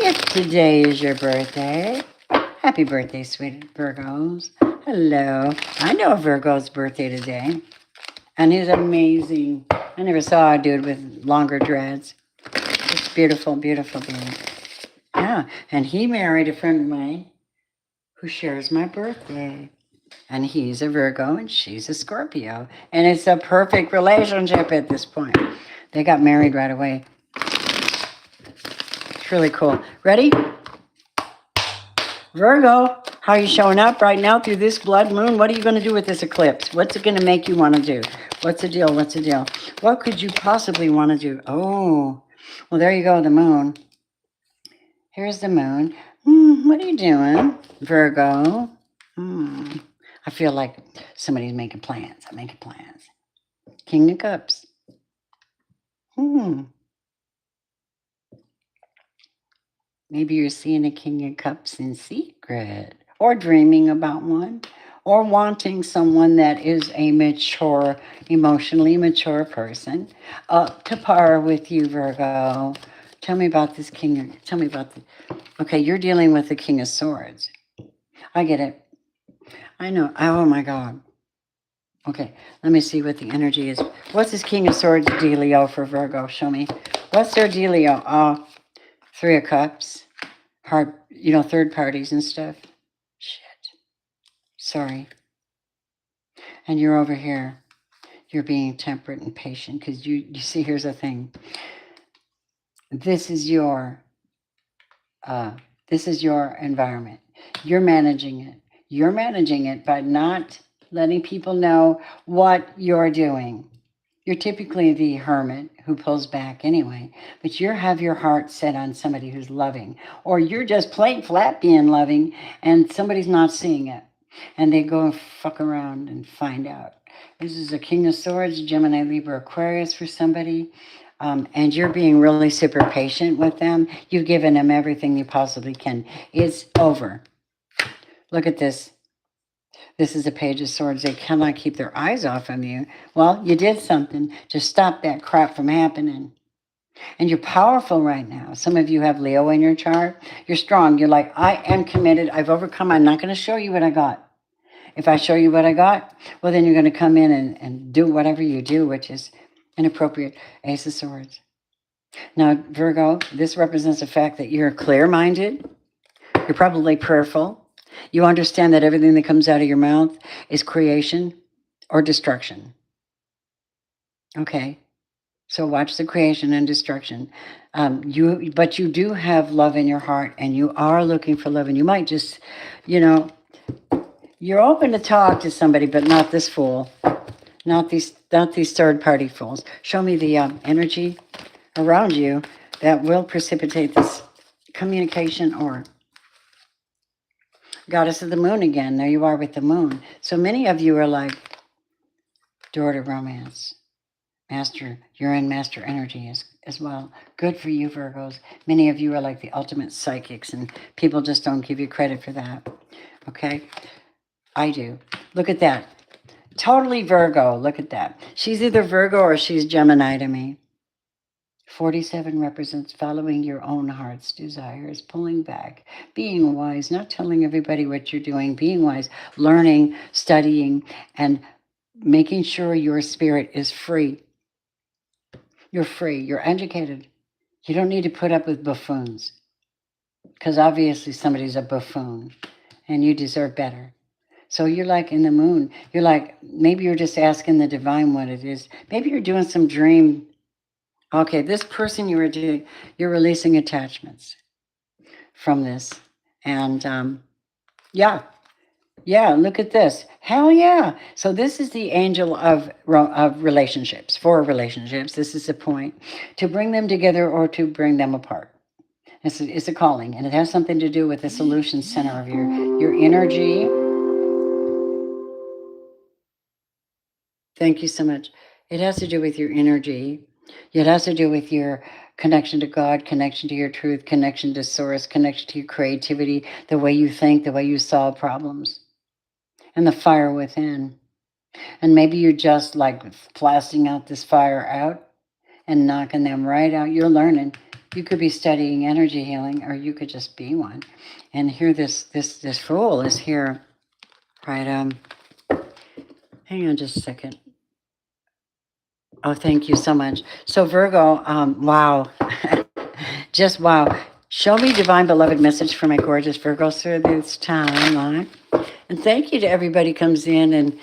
If today is your birthday, happy birthday, sweet Virgos. Hello. I know Virgo's birthday today. And he's amazing. I never saw a dude with longer dreads. Just beautiful, beautiful being. Yeah. And he married a friend of mine who shares my birthday. And he's a Virgo and she's a Scorpio. And it's a perfect relationship at this point. They got married right away. It's really cool. Ready? Virgo, how are you showing up right now through this blood moon? What are you going to do with this eclipse? What's it going to make you want to do? What's the deal? What could you possibly want to do? Oh, well, there you go, the moon. Here's the moon. What are you doing, Virgo? I feel like somebody's making plans. I'm making plans. King of Cups. Maybe you're seeing a King of Cups in secret, or dreaming about one, or wanting someone that is a mature, emotionally mature person, up to par with you, Virgo. Tell me about this King. Tell me about the. Okay, you're dealing with the King of Swords. I get it. I know. Oh my God. Okay, let me see what the energy is. What's this King of Swords dealio for Virgo? Show me. What's their dealio? Oh, Three of Cups. Hard, third parties and stuff. Shit. Sorry. And you're over here. You're being temperate and patient because you see, here's the thing. This is your environment. You're managing it. You're managing it by not letting people know what you're doing. You're typically the hermit who pulls back anyway, but you have your heart set on somebody who's loving, or you're just plain flat being loving and somebody's not seeing it. And they go and fuck around and find out. This is a King of Swords, Gemini, Libra, Aquarius for somebody. And you're being really super patient with them. You've given them everything you possibly can. It's over. Look at this. This is a Page of Swords. They cannot keep their eyes off of you. Well, you did something to stop that crap from happening. And you're powerful right now. Some of you have Leo in your chart. You're strong. You're like, I am committed. I've overcome. I'm not going to show you what I got. If I show you what I got, well, then you're going to come in and do whatever you do, which is inappropriate. Ace of Swords. Now, Virgo, this represents the fact that you're clear-minded. You're probably prayerful. You understand that everything that comes out of your mouth is creation or destruction. Okay? So watch the creation and destruction. But you do have love in your heart, and you are looking for love. And you might just, you're open to talk to somebody, but not this fool. Not these third-party fools. Show me the energy around you that will precipitate this communication. Or Goddess of the Moon again. There you are with the moon. So many of you are like door to romance. Master, you're in master energy as well. Good for you, Virgos. Many of you are like the ultimate psychics, and people just don't give you credit for that. Okay? I do. Look at that. Totally Virgo. Look at that. She's either Virgo or she's Gemini to me. 47 represents following your own heart's desires, pulling back, being wise, not telling everybody what you're doing, being wise, learning, studying, and making sure your spirit is free. You're free. You're educated. You don't need to put up with buffoons, because obviously somebody's a buffoon and you deserve better. So you're like in the moon. You're like, maybe you're just asking the divine what it is. Maybe you're doing some dream. Okay, this person you're releasing attachments from this. And yeah, look at this. Hell yeah. So this is the angel of relationships, for relationships. This is the point, to bring them together or to bring them apart. It's a calling, and it has something to do with the solution center of your energy. Thank you so much. It has to do with your energy. It has to do with your connection to God, connection to your truth, connection to source, connection to your creativity, the way you think, the way you solve problems, and the fire within. And maybe you're just like blasting out this fire out and knocking them right out. You're learning. You could be studying energy healing, or you could just be one. And here this fool is here. Right, hang on just a second. Oh, thank you so much. So Virgo, wow. Just wow. Show me divine beloved message for my gorgeous Virgos through this timeline. And thank you to everybody who comes in and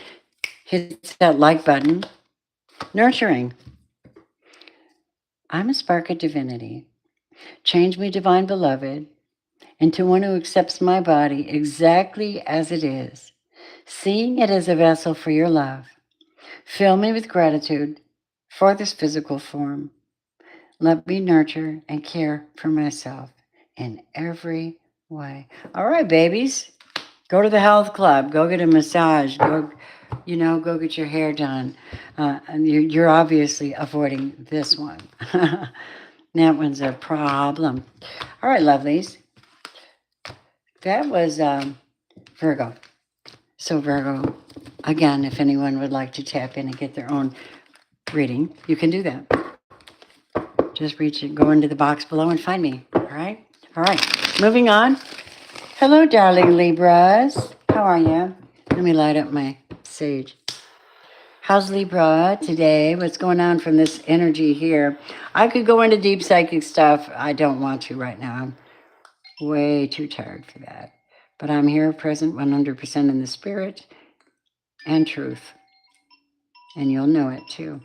hits that like button. Nurturing. I'm a spark of divinity. Change me, divine beloved, into one who accepts my body exactly as it is, seeing it as a vessel for your love. Fill me with gratitude for this physical form. Let me nurture and care for myself in every way. All right, babies. Go to the health club. Go get a massage. Go you know, go get your hair done. And you're obviously avoiding this one. That one's a problem. All right, lovelies. That was Virgo. So Virgo, again, if anyone would like to tap in and get their own reading, you can do that. Just reach it, go into the box below and find me. All right? All right. Moving on. Hello, darling Libras. How are you? Let me light up my sage. How's Libra today? What's going on from this energy here? I could go into deep psychic stuff. I don't want to right now. I'm way too tired for that. But I'm here present 100% in the spirit and truth. And you'll know it too.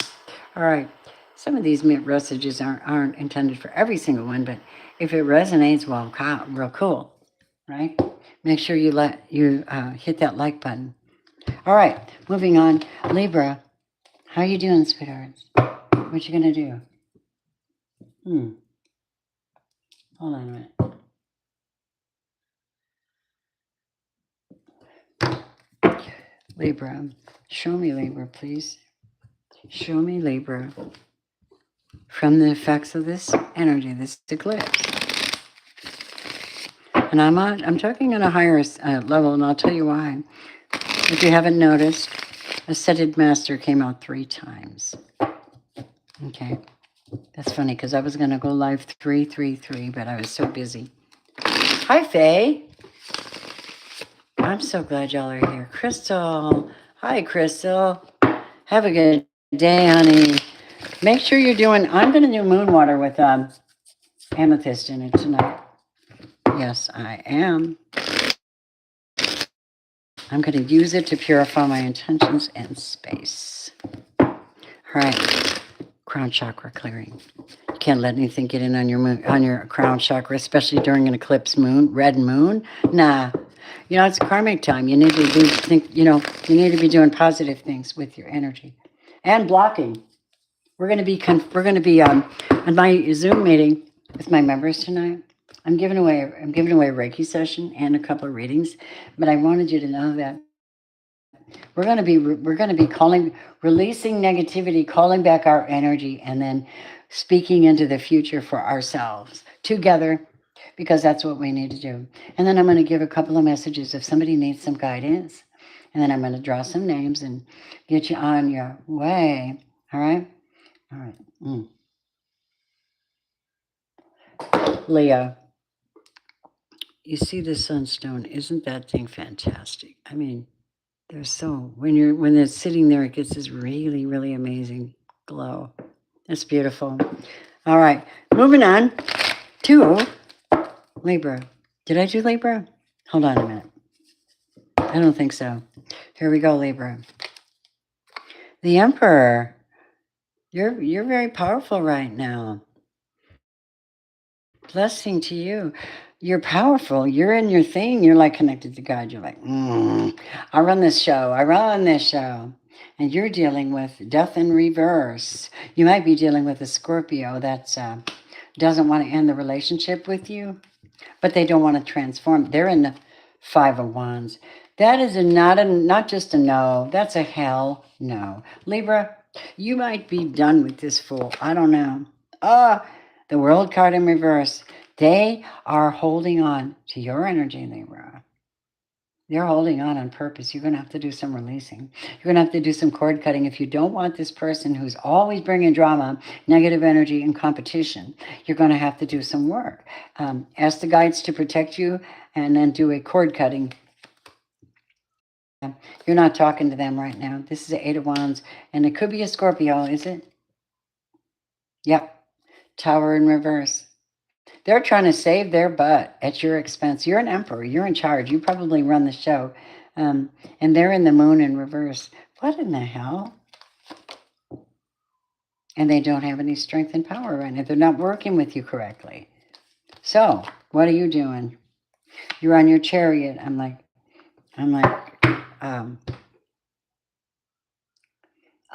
All right. Some of these messages aren't intended for every single one, but if it resonates, well, real cool, right? Make sure you hit that like button. All right, moving on. Libra, how you doing, sweethearts? What you gonna do? Hold on a minute. Libra, show me Libra, please. Show me Libra from the effects of this energy, this eclipse. And I'm talking on a higher level, and I'll tell you why. If you haven't noticed, Ascended Master came out 3 times. Okay. That's funny because I was going to go live 333, but I was so busy. Hi, Faye. I'm so glad y'all are here. Crystal. Hi, Crystal. Have a good day, honey. Make sure you're doing, I'm going to do moon water with amethyst in it tonight. Yes, I am. I'm going to use it to purify my intentions and space. All right. Crown chakra clearing. You can't let anything get in on your moon, on your crown chakra, especially during an eclipse moon, red moon. Nah. You know, it's karmic time. You need to you need to be doing positive things with your energy. And blocking. We're going to be on my Zoom meeting with my members tonight. I'm giving away a Reiki session and a couple of readings, but I wanted you to know that we're going to be releasing negativity, calling back our energy, and then speaking into the future for ourselves together, because that's what we need to do. And then I'm going to give a couple of messages if somebody needs some guidance, and then I'm going to draw some names and get you on your way. All right. All right. Leo, you see the sunstone? Isn't that thing fantastic? I mean, they're so, when it's sitting there, it gets this really, really amazing glow. That's beautiful. All right, moving on to Libra. Did I do Libra? Hold on a minute. I don't think so. Here we go, Libra. The Emperor. You're very powerful right now. Blessing to you. You're powerful. You're in your thing. You're like connected to God. You're like, I run this show. I run this show. And you're dealing with death in reverse. You might be dealing with a Scorpio that doesn't want to end the relationship with you, but they don't want to transform. They're in the 5 of Wands. That is not just a no. That's a hell no. Libra, you might be done with this fool. I don't know. The World card in reverse. They are holding on to your energy, Libra. They're holding on purpose. You're going to have to do some releasing. You're going to have to do some cord cutting. If you don't want this person who's always bringing drama, negative energy, and competition, you're going to have to do some work. Ask the guides to protect you and then do a cord cutting. You're not talking to them right now. This is the 8 of Wands, and it could be a Scorpio, is it? Yep. Tower in reverse. They're trying to save their butt at your expense. You're an emperor. You're in charge. You probably run the show. And they're in the moon in reverse. What in the hell? And they don't have any strength and power right now. They're not working with you correctly. So, what are you doing? You're on your chariot. I'm like,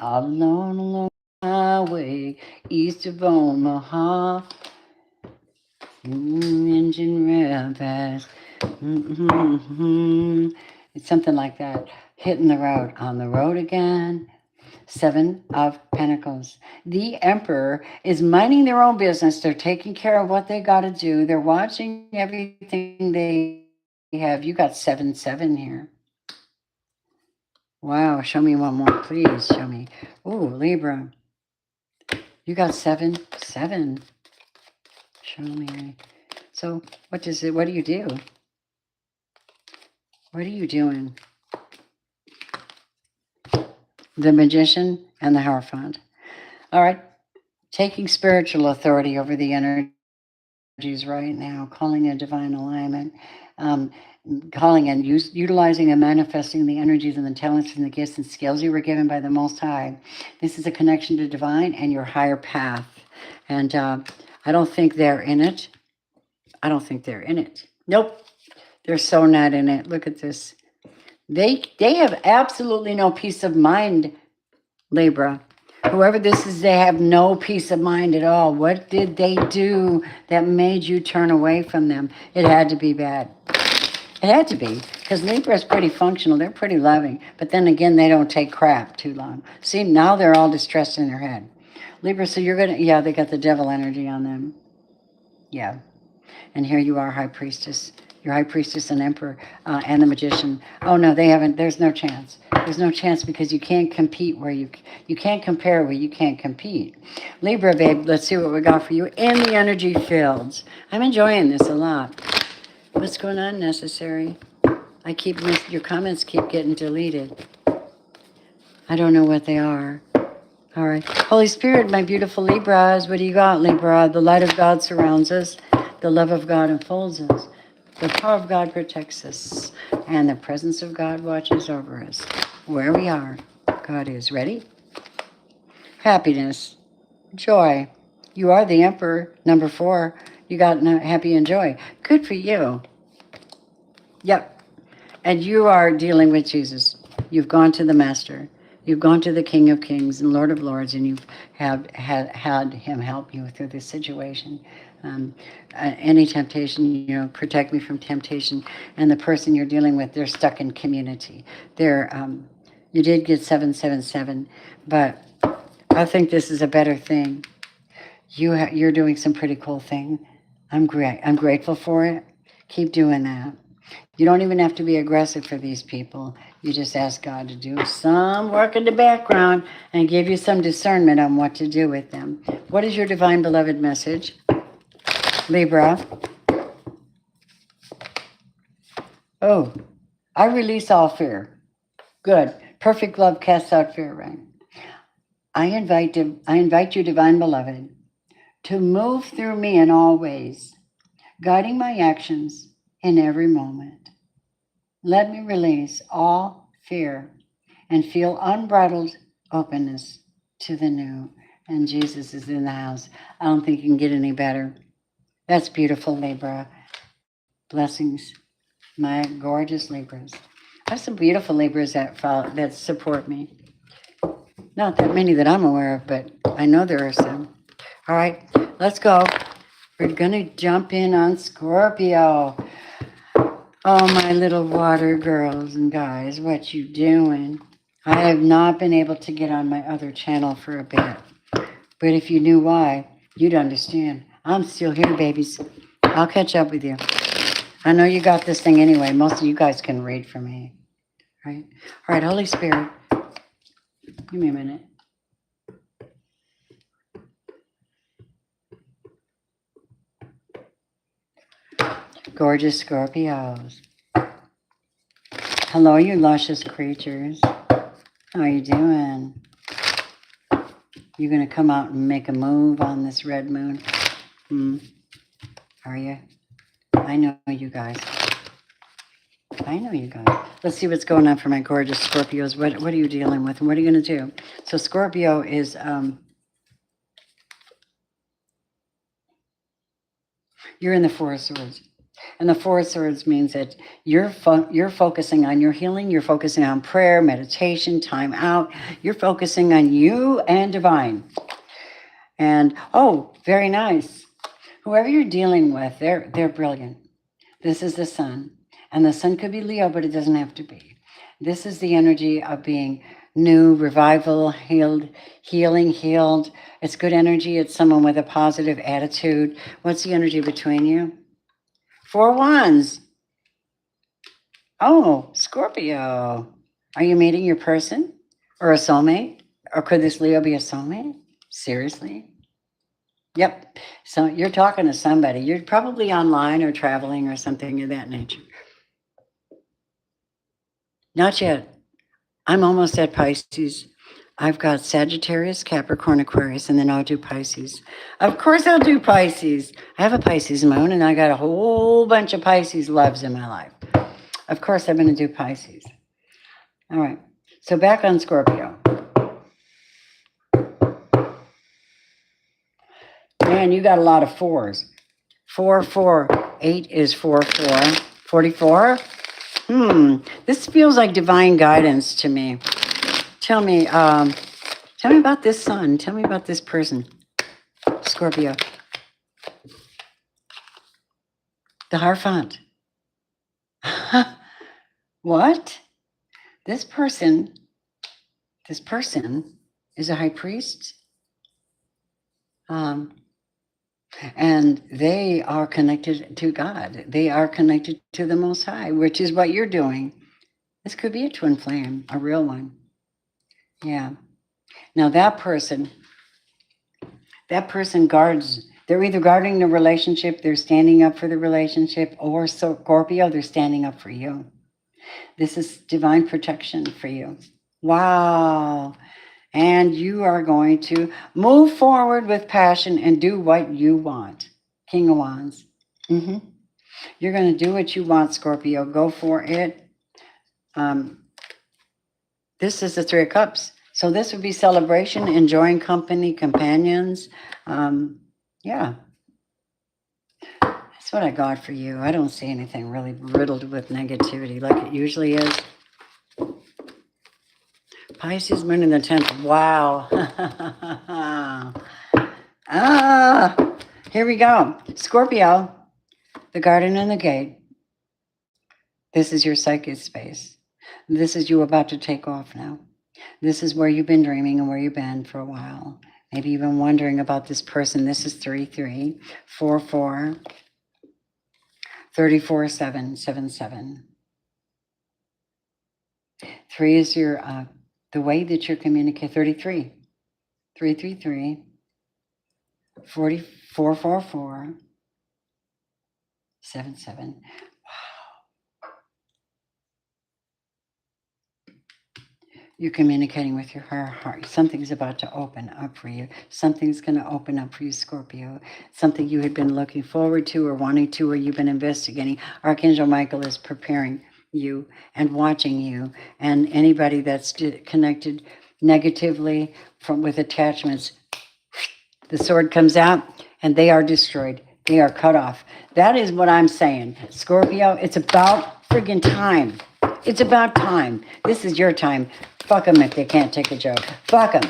all along the highway, east of Omaha. Engine real fast. It's something like that. hitting the road, on the road again. 7 of Pentacles. The Emperor is minding their own business. They're taking care of what they got to do. They're watching everything they have. You got 7-7 here. Wow, show me one more, please. Show me. Ooh, Libra. You got 7-7. Show me. So what does it, what do you do? What are you doing? The Magician and the Hierophant. All right. Taking spiritual authority over the energies right now, calling a divine alignment, calling and utilizing and manifesting the energies and the talents and the gifts and skills you were given by the Most High. This is a connection to divine and your higher path. And I don't think they're in it. I don't think they're in it. Nope. They're so not in it. Look at this. They have absolutely no peace of mind, Libra. Whoever this is, they have no peace of mind at all. What did they do that made you turn away from them? It had to be bad. It had to be, because Libra is pretty functional. They're pretty loving. But then again, they don't take crap too long. See, now they're all distressed in their head. Libra, so you're going to, yeah, they got the devil energy on them. Yeah. And here you are, High Priestess. Your High Priestess and Emperor and the Magician. Oh, no, they haven't. There's no chance. There's no chance because you can't compete where you can't compare where you can't compete. Libra, babe, let's see what we got for you in the energy fields. I'm enjoying this a lot. What's going on, Necessary? Your comments keep getting deleted. I don't know what they are. All right. Holy Spirit, my beautiful Libras, what do you got, Libra? The light of God surrounds us. The love of God enfolds us. The power of God protects us. And the presence of God watches over us. Where we are, God is. Ready? Happiness. Joy. You are the Emperor, number 4. You got happy and joy. Good for you. Yep. And you are dealing with Jesus. You've gone to the Master. You've gone to the King of Kings and Lord of Lords, and you've had him help you through this situation. Any temptation, protect me from temptation. And the person you're dealing with, they're stuck in community. You did get 777, but I think this is a better thing. You're doing some pretty cool thing. I'm grateful for it. Keep doing that. You don't even have to be aggressive for these people. You just ask God to do some work in the background and give you some discernment on what to do with them. What is your divine beloved message? Libra. Oh, I release all fear. Good. Perfect love casts out fear, right? I invite you, divine beloved, to move through me in all ways, guiding my actions in every moment. Let me release all fear and feel unbridled openness to the new. And Jesus is in the house. I don't think you can get any better. That's beautiful, Libra. Blessings, my gorgeous Libras. I have some beautiful Libras that support me. Not that many that I'm aware of, but I know there are some. All right, let's go. We're going to jump in on Scorpio. Oh, my little water girls and guys, what you doing? I have not been able to get on my other channel for a bit. But if you knew why, you'd understand. I'm still here, babies. I'll catch up with you. I know you got this thing anyway. Most of you guys can read for me. Right? All right, Holy Spirit. Give me a minute. Gorgeous Scorpios. Hello, you luscious creatures. How are you doing? You're going to come out and make a move on this red moon? Are you? I know you guys. I know you guys. Let's see what's going on for my gorgeous Scorpios. What are you dealing with? And what are you going to do? So Scorpio is... you're in the Four of Swords. And the Four of Swords means that you're focusing on your healing. You're focusing on prayer, meditation, time out. You're focusing on you and divine. And, oh, very nice. Whoever you're dealing with, they're brilliant. This is the sun. And the sun could be Leo, but it doesn't have to be. This is the energy of being new, revival, healed. It's good energy. It's someone with a positive attitude. What's the energy between you? 4 wands. Oh, Scorpio. Are you meeting your person or a soulmate? Or could this Leo be a soulmate? Seriously? Yep. So you're talking to somebody. You're probably online or traveling or something of that nature. Not yet. I'm almost at Pisces. I've got Sagittarius, Capricorn, Aquarius, and then I'll do Pisces. Of course I'll do Pisces. I have a Pisces moon, and I got a whole bunch of Pisces loves in my life. Of course I'm going to do Pisces. All right. So back on Scorpio. Man, you got a lot of 4s. 4, 4. 8 is 4, 4. 44. This feels like divine guidance to me. Tell me about this sun. Tell me about this person, Scorpio. The Hierophant. What? This person is a high priest. And they are connected to God. They are connected to the Most High, which is what you're doing. This could be a twin flame, a real one. Yeah. Now that person guards, they're either guarding the relationship, they're standing up for the relationship, or Scorpio, they're standing up for you. This is divine protection for you. Wow. And you are going to move forward with passion and do what you want. King of Wands. You're going to do what you want, Scorpio. Go for it. This is the 3 of Cups. So this would be celebration, enjoying company, companions. Yeah. That's what I got for you. I don't see anything really riddled with negativity like it usually is. Pisces, moon in the 10th. Wow. Here we go. Scorpio, the garden and the gate. This is your psychic space. This is you about to take off now. This is where you've been dreaming and where you've been for a while. Maybe you've been wondering about this person. This is 3, 3, 4, 4, 34, 7, 7, 7. 3 is your the way that you're communicating. 33, 3, 3, 3, 44, 4, 4, 7, 7. Wow. You're communicating with your heart. Something's about to open up for you. Something's going to open up for you, Scorpio. Something you had been looking forward to or wanting to, or you've been investigating. Archangel Michael is preparing you and watching you. And anybody that's connected negatively with attachments, the sword comes out and they are destroyed. They are cut off. That is what I'm saying. Scorpio, it's about friggin' time. It's about time. This is your time. Fuck them if they can't take a joke. Fuck them.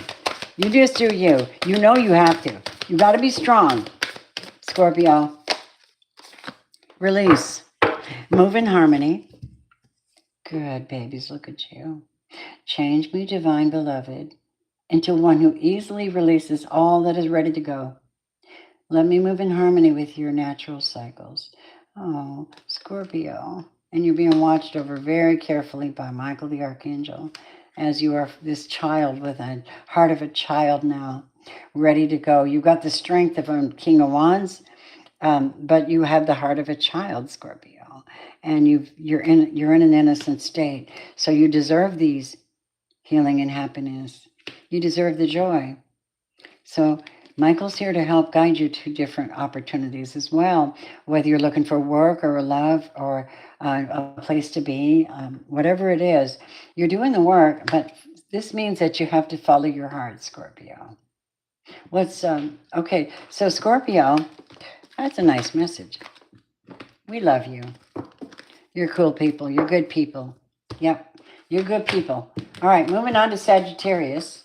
You just do you. You know you have to. You got to be strong. Scorpio. Release. Move in harmony. Good, babies. Look at you. Change me, divine beloved, into one who easily releases all that is ready to go. Let me move in harmony with your natural cycles. Oh, Scorpio. And you're being watched over very carefully by Michael the Archangel, as you are this child with a heart of a child now, ready to go. You've got the strength of a King of Wands, but you have the heart of a child, Scorpio. And you're in an innocent state. So you deserve these healing and happiness. You deserve the joy. So Michael's here to help guide you to different opportunities as well, whether you're looking for work or love or a place to be, whatever it is, you're doing the work, but this means that you have to follow your heart, Scorpio. Okay, so Scorpio, that's a nice message. We love you. You're cool people. You're good people. Yep, you're good people. All right, moving on to Sagittarius.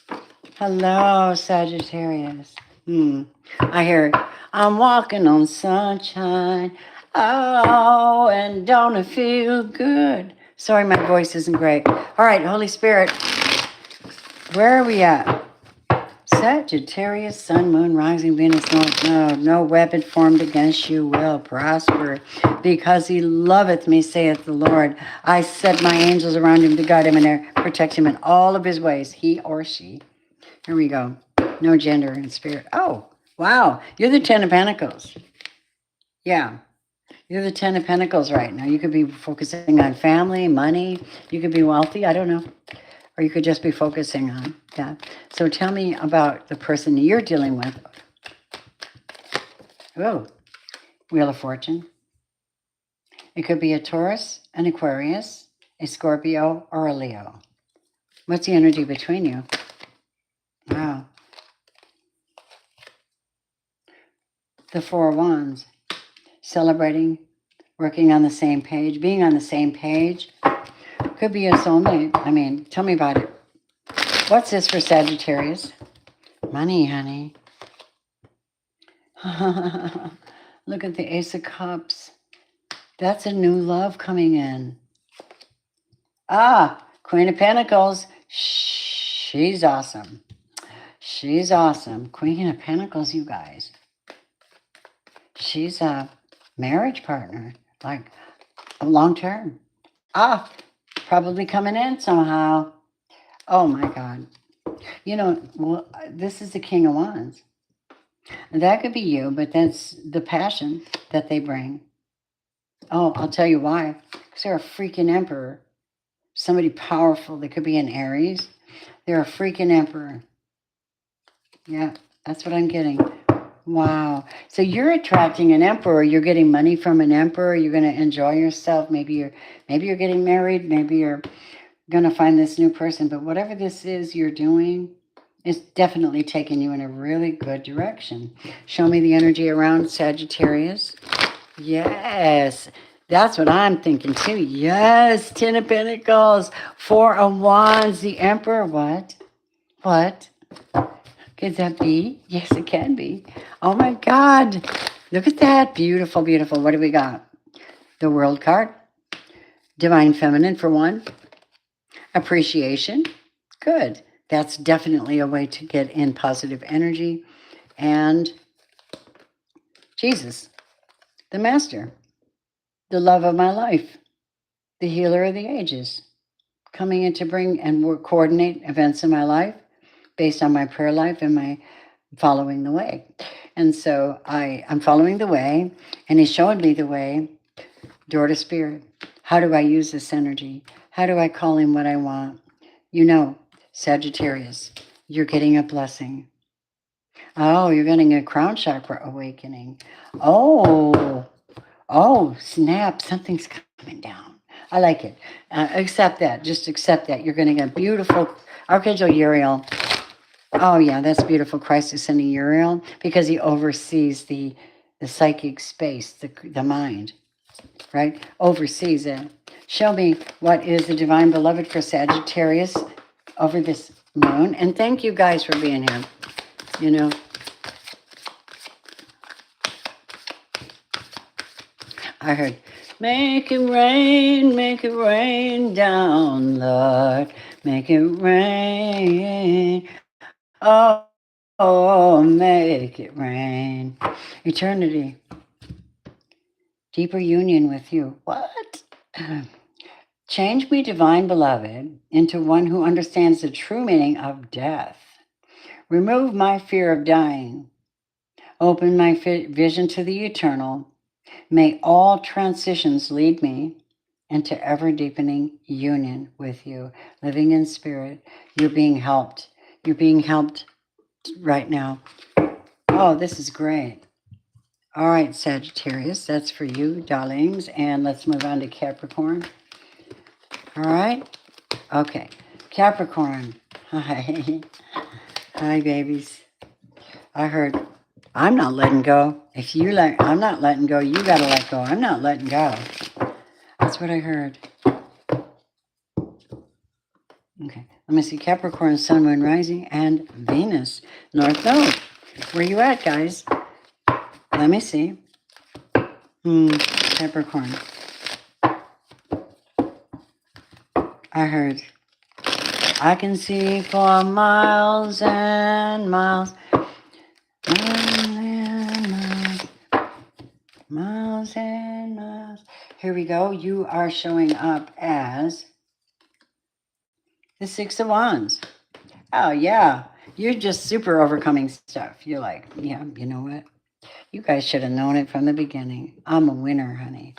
Hello, Sagittarius. I hear, I'm walking on sunshine. Oh, and don't it feel good? Sorry, my voice isn't great. All right, Holy Spirit, where are we at? Sagittarius, Sun, Moon, Rising, Venus, North. No weapon formed against you will prosper, because he loveth me, saith the Lord. I set my angels around him to guide him and protect him in all of his ways, he or she. Here we go. No gender and spirit. Oh, wow. You're the Ten of Pentacles. Yeah. You're the Ten of Pentacles right now. You could be focusing on family, money. You could be wealthy. I don't know. Or you could just be focusing on that. So tell me about the person you're dealing with. Oh, Wheel of Fortune. It could be a Taurus, an Aquarius, a Scorpio, or a Leo. What's the energy between you? Wow. The Four of Wands. Celebrating, working on the same page, being on the same page. Could be a soulmate. I mean, tell me about it. What's this for Sagittarius? Money, honey. Look at the Ace of Cups. That's a new love coming in. Queen of Pentacles. She's awesome. She's awesome. Queen of Pentacles, you guys. She's a marriage partner, like a long term. Probably coming in somehow. Oh my God. You know, well, this is the King of Wands. That could be you, but that's the passion that they bring. Oh, I'll tell you why. Because they're a freaking emperor. Somebody powerful. They could be an Aries. They're a freaking emperor. Yeah, that's what I'm getting. Wow. So you're attracting an emperor. You're getting money from an emperor. You're going to enjoy yourself. Maybe you're getting married. Maybe you're going to find this new person. But whatever this is you're doing, it's definitely taking you in a really good direction. Show me the energy around Sagittarius. Yes, that's what I'm thinking too. Yes, Ten of Pentacles, Four of Wands, the Emperor. What? Could that be? Yes, it can be. Oh my God. Look at that. Beautiful, beautiful. What do we got? The World card. Divine Feminine for one. Appreciation. Good. That's definitely a way to get in positive energy. And Jesus, the Master, the love of my life, the healer of the ages, coming in to bring and coordinate events in my life based on my prayer life and my following the way. And so I'm following the way, and he showed me the way, door to spirit. How do I use this energy? How do I call in what I want? You know, Sagittarius, you're getting a blessing. Oh, you're getting a crown chakra awakening. Oh, snap, something's coming down. I like it. Accept that. Just accept that. You're going to get beautiful Archangel Uriel. Oh, yeah, that's beautiful. Christ is sending Uriel because he oversees the psychic space, the mind, right? Oversees it. Show me what is the divine beloved for Sagittarius over this moon. And thank you guys for being here. You know, I heard, make it rain down, Lord, make it rain. Oh, make it rain. Eternity. Deeper union with you. What? Change me, divine beloved, into one who understands the true meaning of death. Remove my fear of dying. Open my vision to the eternal. May all transitions lead me into ever-deepening union with you. Living in spirit, you're being helped. You're being helped right now. Oh, this is great. All right, Sagittarius, that's for you, darlings. And let's move on to Capricorn. All right. Okay. Capricorn. Hi. Hi, babies. I heard, I'm not letting go. If you let, I'm not letting go. You got to let go. I'm not letting go. That's what I heard. Okay. Let me see. Capricorn, Sun, Moon, Rising, and Venus. North Node. Where you at, guys? Let me see. Capricorn. I heard, I can see for miles and miles, and miles, miles and miles. Here we go. You are showing up as the Six of Wands. Oh, yeah. You're just super overcoming stuff. You're like, yeah, you know what? You guys should have known it from the beginning. I'm a winner, honey.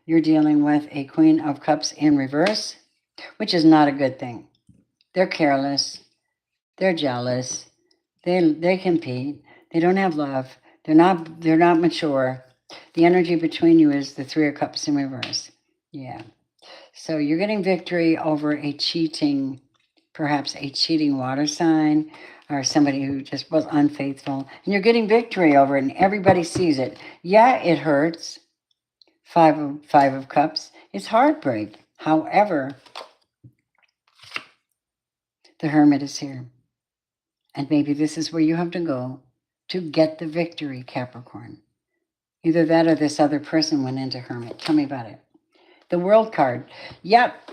You're dealing with a Queen of Cups in reverse, which is not a good thing. They're careless. They're jealous. They compete. They don't have love. They're not mature. The energy between you is the Three of Cups in reverse. Yeah. So you're getting victory over perhaps a cheating water sign or somebody who just was unfaithful. And you're getting victory over it and everybody sees it. Yeah, it hurts. Five of Cups. It's heartbreak. However, the Hermit is here. And maybe this is where you have to go to get the victory, Capricorn. Either that or this other person went into Hermit. Tell me about it. The World card. Yep.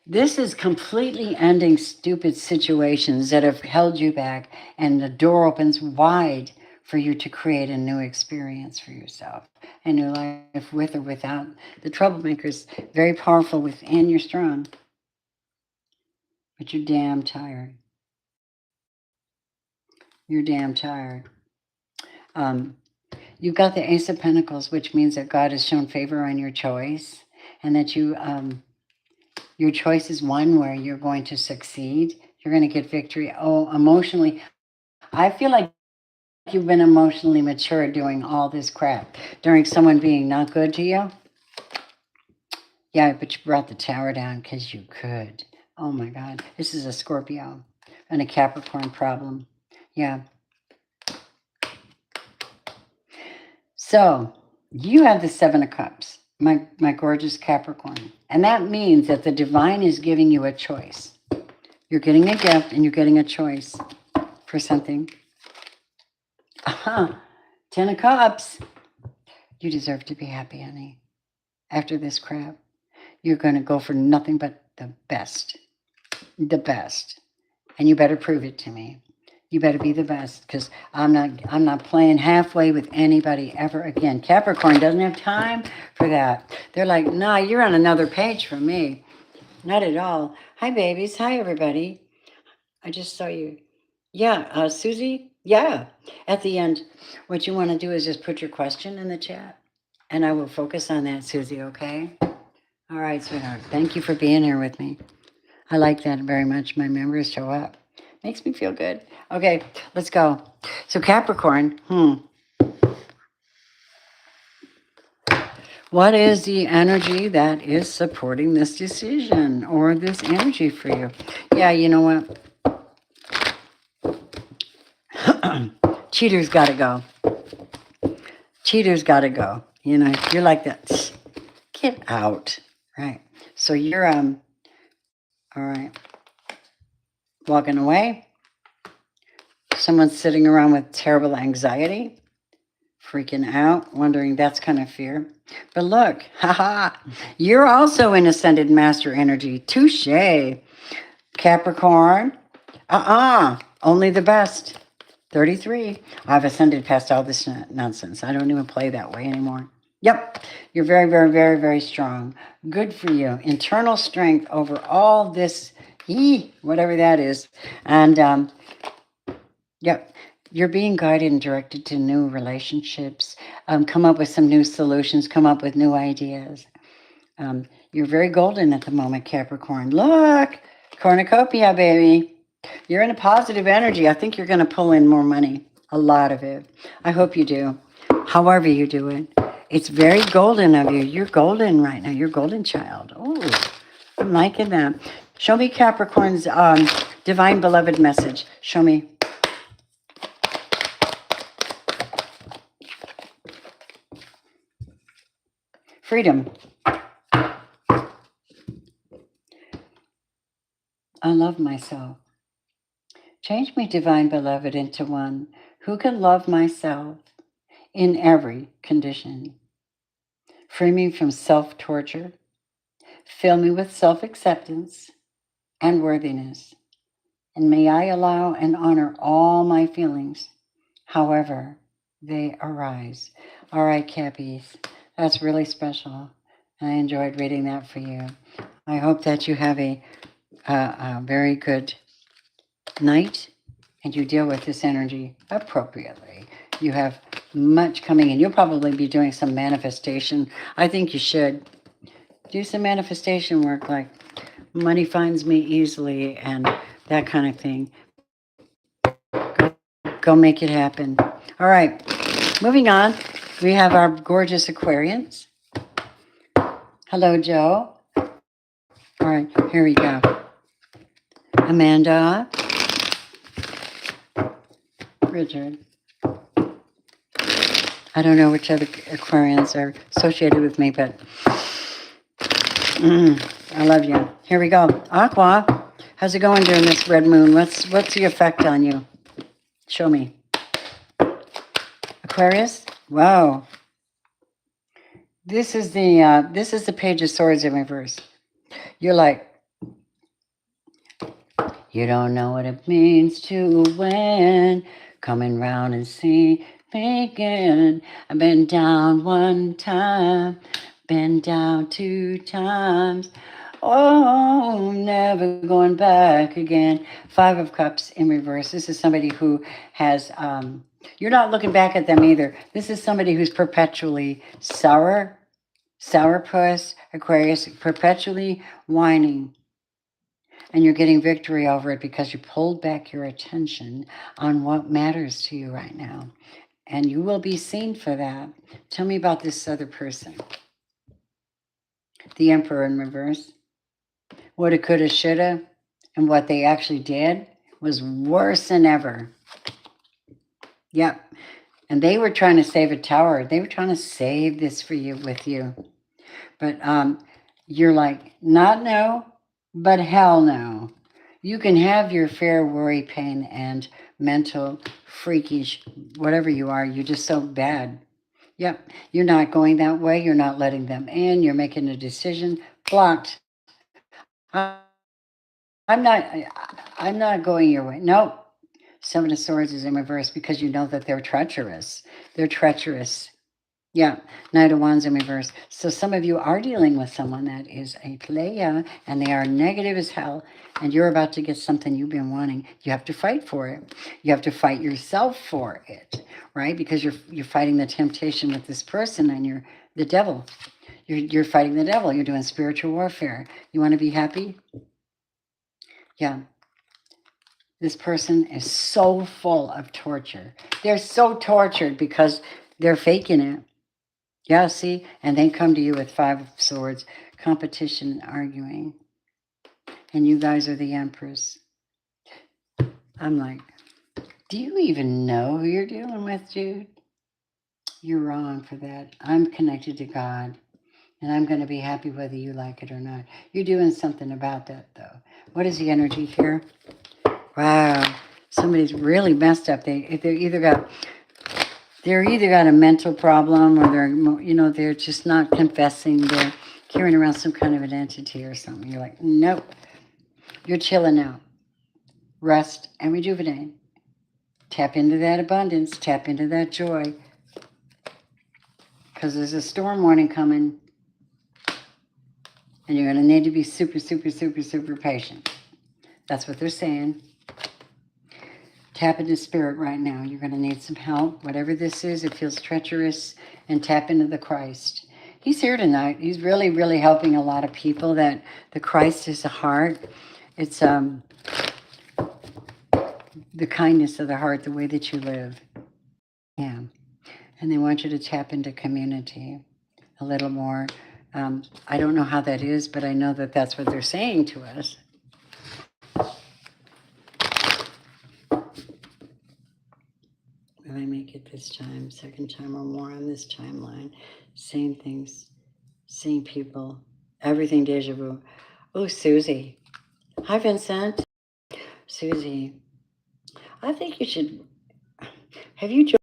This is completely ending stupid situations that have held you back, and the door opens wide for you to create a new experience for yourself, a new life with or without the troublemakers. Very powerful within, you're strong, but you're damn tired. You're damn tired. You've got the Ace of Pentacles, which means that God has shown favor on your choice, and that your choice is one where you're going to succeed. You're going to get victory. Oh, emotionally, I feel like you've been emotionally mature doing all this crap during someone being not good to you. Yeah, but you brought the tower down because you could. Oh my God. This is a Scorpio and a Capricorn problem. Yeah. So you have the Seven of Cups, my gorgeous Capricorn. And that means that the divine is giving you a choice. You're getting a gift and you're getting a choice for something. Aha. 10 of Cups. You deserve to be happy, honey. After this crap, you're going to go for nothing but the best. The best. And you better prove it to me. You better be the best, because I'm not playing halfway with anybody ever again. Capricorn doesn't have time for that. They're like, nah, you're on another page from me. Not at all. Hi, babies. Hi, everybody. I just saw you. Yeah, Susie? Yeah. At the end, what you want to do is just put your question in the chat, and I will focus on that, Susie, okay? All right, sweetheart. Thank you for being here with me. I like that very much. My members show up. Makes me feel good. Okay, let's go. So Capricorn, what is the energy that is supporting this decision or this energy for you? Yeah, you know what? Cheaters got to go. Cheaters got to go. You know, you're like that. Get out. Right. So you're, all right. Walking away. Someone's sitting around with terrible anxiety, freaking out, wondering that's kind of fear. But look, haha, you're also in ascended master energy. Touche. Capricorn, only the best. 33. I've ascended past all this nonsense. I don't even play that way anymore. Yep, you're very, very, very, very strong. Good for you. Internal strength over all this, whatever that is. And, yep, you're being guided and directed to new relationships. Come up with some new solutions. Come up with new ideas. You're very golden at the moment, Capricorn. Look, cornucopia, baby. You're in a positive energy. I think you're going to pull in more money. A lot of it. I hope you do. However you do it. It's very golden of you. You're golden right now. You're golden child. Oh, I'm liking that. Show me Capricorn's divine beloved message. Show me. Freedom. I love myself. Change me, divine beloved, into one who can love myself in every condition. Free me from self-torture. Fill me with self-acceptance. and worthiness. And may I allow and honor all my feelings, however they arise. All right, Cappies, that's really special. I enjoyed reading that for you. I hope that you have a very good night and you deal with this energy appropriately. You have much coming in. You'll probably be doing some manifestation. I think you should do some manifestation work, like money finds me easily and that kind of thing. Go make it happen. All right, moving on. We have our gorgeous Aquarians. Hello, Joe. All right, here we go. Amanda. Richard. I don't know which other Aquarians are associated with me, but I love you. Here we go. Aqua, how's it going during this red moon? What's the effect on you? Show me. Aquarius? Wow. This is the Page of Swords in reverse. You're like, you don't know what it means to win. Coming round and see me again. I've been down one time, been down two times. Oh, never going back again. Five of Cups in reverse. This is somebody who has, you're not looking back at them either. This is somebody who's perpetually sourpuss, Aquarius, perpetually whining. And you're getting victory over it because you pulled back your attention on what matters to you right now. And you will be seen for that. Tell me about this other person. The Emperor in reverse. Woulda, coulda, shoulda. And what they actually did was worse than ever. Yep. And they were trying to save a tower. They were trying to save this for you, with you. But you're like, not no, but hell no. You can have your fair worry, pain, and mental freakish, whatever you are. You're just so bad. Yep. You're not going that way. You're not letting them in. You're making a decision. Blocked. I'm not going your way. Nope. Seven of Swords is in reverse because you know that they're treacherous. They're treacherous. Yeah, Knight of Wands in reverse. So some of you are dealing with someone that is a player and they are negative as hell, and you're about to get something you've been wanting. You have to fight for it. You have to fight yourself for it, right? Because you're fighting the temptation with this person, and you're the devil. You're fighting the devil. You're doing spiritual warfare. You want to be happy? Yeah. This person is so full of torture. They're so tortured because they're faking it. Yeah, see? And they come to you with Five of Swords, competition, arguing. And you guys are the Empress. I'm like, do you even know who you're dealing with, dude? You're wrong for that. I'm connected to God. And I'm going to be happy whether you like it or not. You're doing something about that, though. What is the energy here? Wow. Somebody's really messed up. They're either got a mental problem, or they're just not confessing. They're carrying around some kind of an entity or something. You're like, nope. You're chilling out. Rest and rejuvenate. Tap into that abundance. Tap into that joy. Because there's a storm warning coming. And you're going to need to be super, super, super, super patient. That's what they're saying. Tap into spirit right now. You're going to need some help. Whatever this is, it feels treacherous. And tap into the Christ. He's here tonight. He's really, really helping a lot of people. That the Christ is the heart. It's the kindness of the heart, the way that you live. Yeah. And they want you to tap into community a little more. I don't know how that is, but I know that that's what they're saying to us. Will I make it this time? Second time or more on this timeline. Same things, same people, everything deja vu. Oh, Susie. Hi, Vincent. Susie, I think you should, have you joined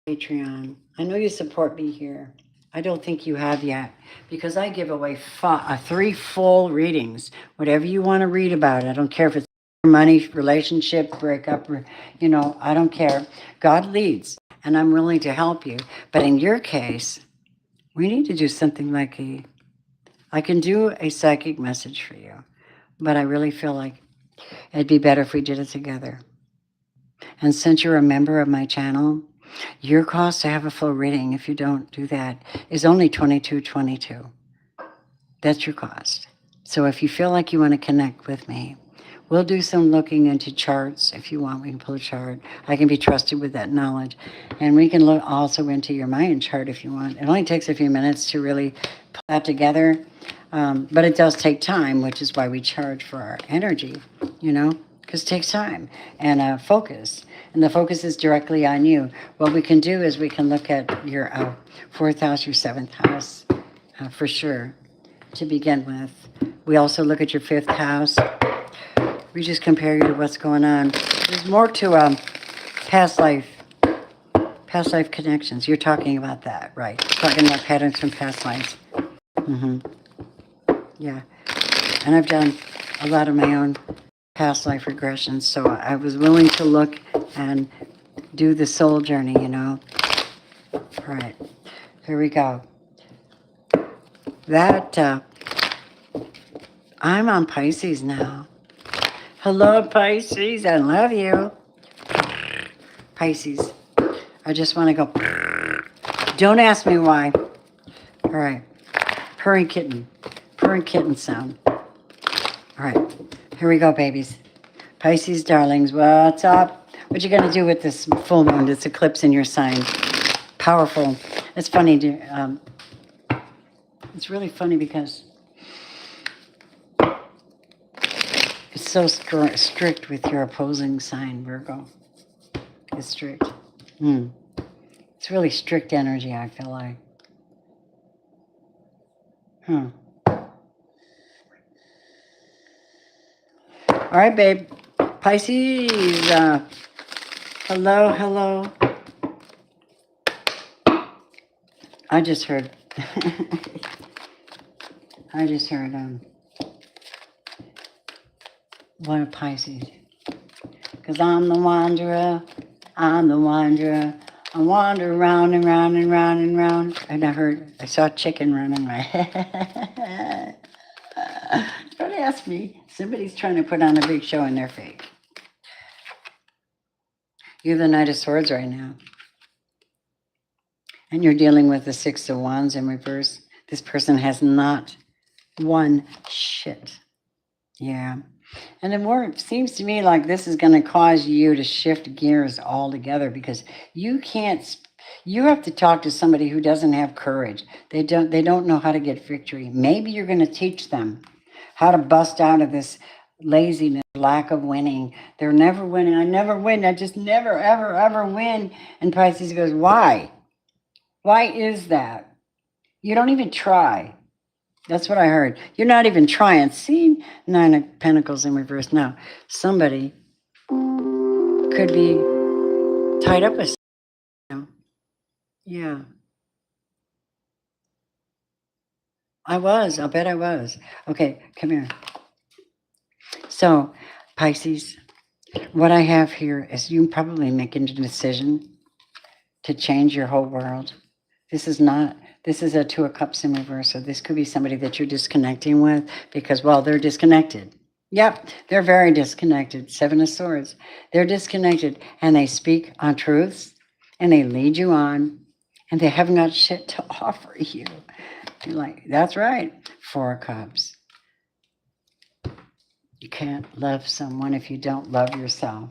Patreon? I know you support me here. I don't think you have yet, because I give away 3 full readings. Whatever you want to read about, I don't care if it's money, relationship, breakup, I don't care. God leads, and I'm willing to help you. But in your case, we need to do something like I can do a psychic message for you, but I really feel like it'd be better if we did it together. And since you're a member of my channel, your cost to have a full reading, if you don't do that, is only $22.22. That's your cost. So if you feel like you want to connect with me, we'll do some looking into charts. If you want, we can pull a chart. I can be trusted with that knowledge. And we can look also into your Mayan chart if you want. It only takes a few minutes to really put that together. But it does take time, which is why we charge for our energy, because it takes time and focus. And the focus is directly on you. What we can do is we can look at your 4th house, your 7th house, for sure, to begin with. We also look at your 5th house. We just compare you to what's going on. There's more to past life connections. You're talking about that, right? Talking about patterns from past lives. Yeah. And I've done a lot of my own past life regressions, so I was willing to look and do the soul journey, All right. Here we go. I'm on Pisces now. Hello, Pisces. I love you. Pisces. I just want to go. Don't ask me why. All right. Purring kitten. Purring kitten sound. All right. Here we go, babies. Pisces, darlings. What's up? What you going to do with this full moon, this eclipse in your sign? Powerful. It's funny. It's really funny because it's so strict with your opposing sign, Virgo. It's strict. It's really strict energy, I feel like. All right, babe. Pisces. Hello. I just heard. One of Pisces. Because I'm the wanderer. I wander round and round and round and round. And I saw a chicken running my head. Don't ask me. Somebody's trying to put on a big show and they're fake. You have the Knight of Swords right now. And you're dealing with the 6 of Wands in reverse. This person has not won shit. Yeah. And the more it seems to me like this is going to cause you to shift gears altogether, because you have to talk to somebody who doesn't have courage. They don't know how to get victory. Maybe you're going to teach them how to bust out of this laziness, lack of winning. They're never winning. I never win. I just never, ever, ever win. And Pisces goes, why? Why is that? You don't even try. That's what I heard. You're not even trying. See, 9 of Pentacles in reverse. Now, somebody could be tied up with something. Yeah. I'll bet I was. Okay, come here. So, Pisces, what I have here is you probably making a decision to change your whole world. This is a 2 of Cups in reverse. So this could be somebody that you're disconnecting with because, well, they're disconnected. Yep, they're very disconnected. 7 of Swords. They're disconnected and they speak on truths and they lead you on and they haven't got shit to offer you. You're like, that's right. 4 of Cups. You can't love someone if you don't love yourself.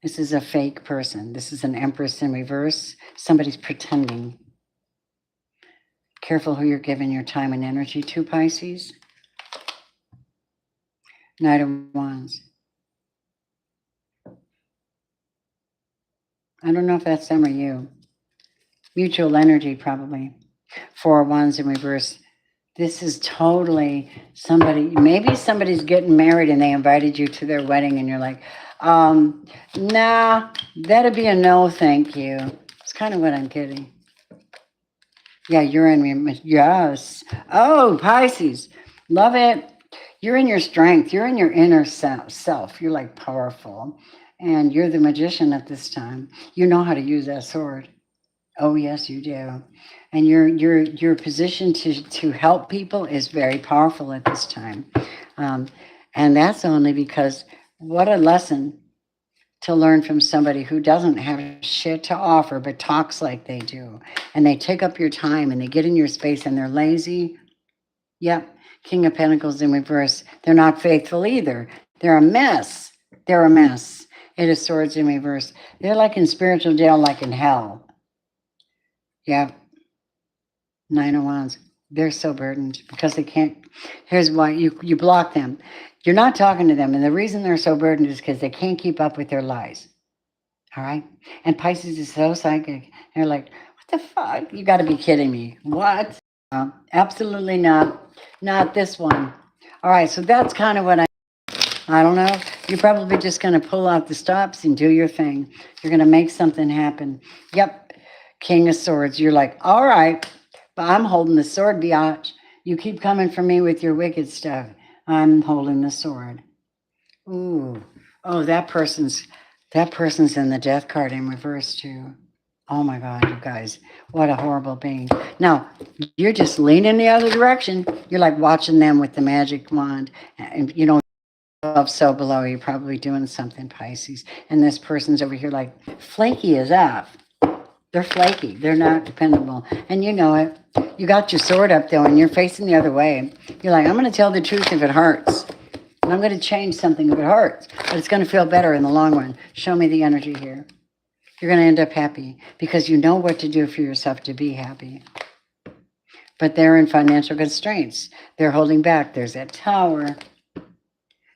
This is a fake person. This is an Empress in reverse. Somebody's pretending. Careful who you're giving your time and energy to, Pisces. Knight of Wands. I don't know if that's them or you. Mutual energy, probably. 4 of Wands in reverse. This is totally somebody, maybe somebody's getting married and they invited you to their wedding and you're like, nah, that'd be a no, thank you. It's kind of what I'm getting. Yeah, you're in, yes. Oh, Pisces. Love it. You're in your strength. You're in your inner self. You're like powerful. And you're the magician at this time. You know how to use that sword. Oh, yes, you do. And your position to help people is very powerful at this time. Um, and that's only because what a lesson to learn from somebody who doesn't have shit to offer but talks like they do. And they take up your time and they get in your space and they're lazy. Yep. King of Pentacles in reverse. They're not faithful either. They're a mess. They're a mess. Eight of Swords in reverse. They're like in spiritual jail, like in hell. Yep. Nine of Wands. They're so burdened because they can't. Here's why you block them. You're not talking to them. And the reason they're so burdened is because they can't keep up with their lies. All right. And Pisces is so psychic. They're like, what the fuck? You got to be kidding me. What? Absolutely not. Not this one. All right. So that's kind of what I don't know. You're probably just going to pull out the stops and do your thing. You're going to make something happen. Yep. King of Swords. You're like, all right, but I'm holding the sword, biatch. You keep coming for me with your wicked stuff. I'm holding the sword. Ooh. Oh, that person's in the death card in reverse too. Oh my God, you guys, what a horrible being. Now, you're just leaning the other direction. You're like watching them with the magic wand. And you know, above, so below, you're probably doing something, Pisces. And this person's over here like flaky as F. They're flaky. They're not dependable. And you know it. You got your sword up though, and you're facing the other way. You're like, I'm going to tell the truth if it hurts. And I'm going to change something if it hurts. But it's going to feel better in the long run. Show me the energy here. You're going to end up happy because you know what to do for yourself to be happy. But they're in financial constraints. They're holding back. There's that Tower.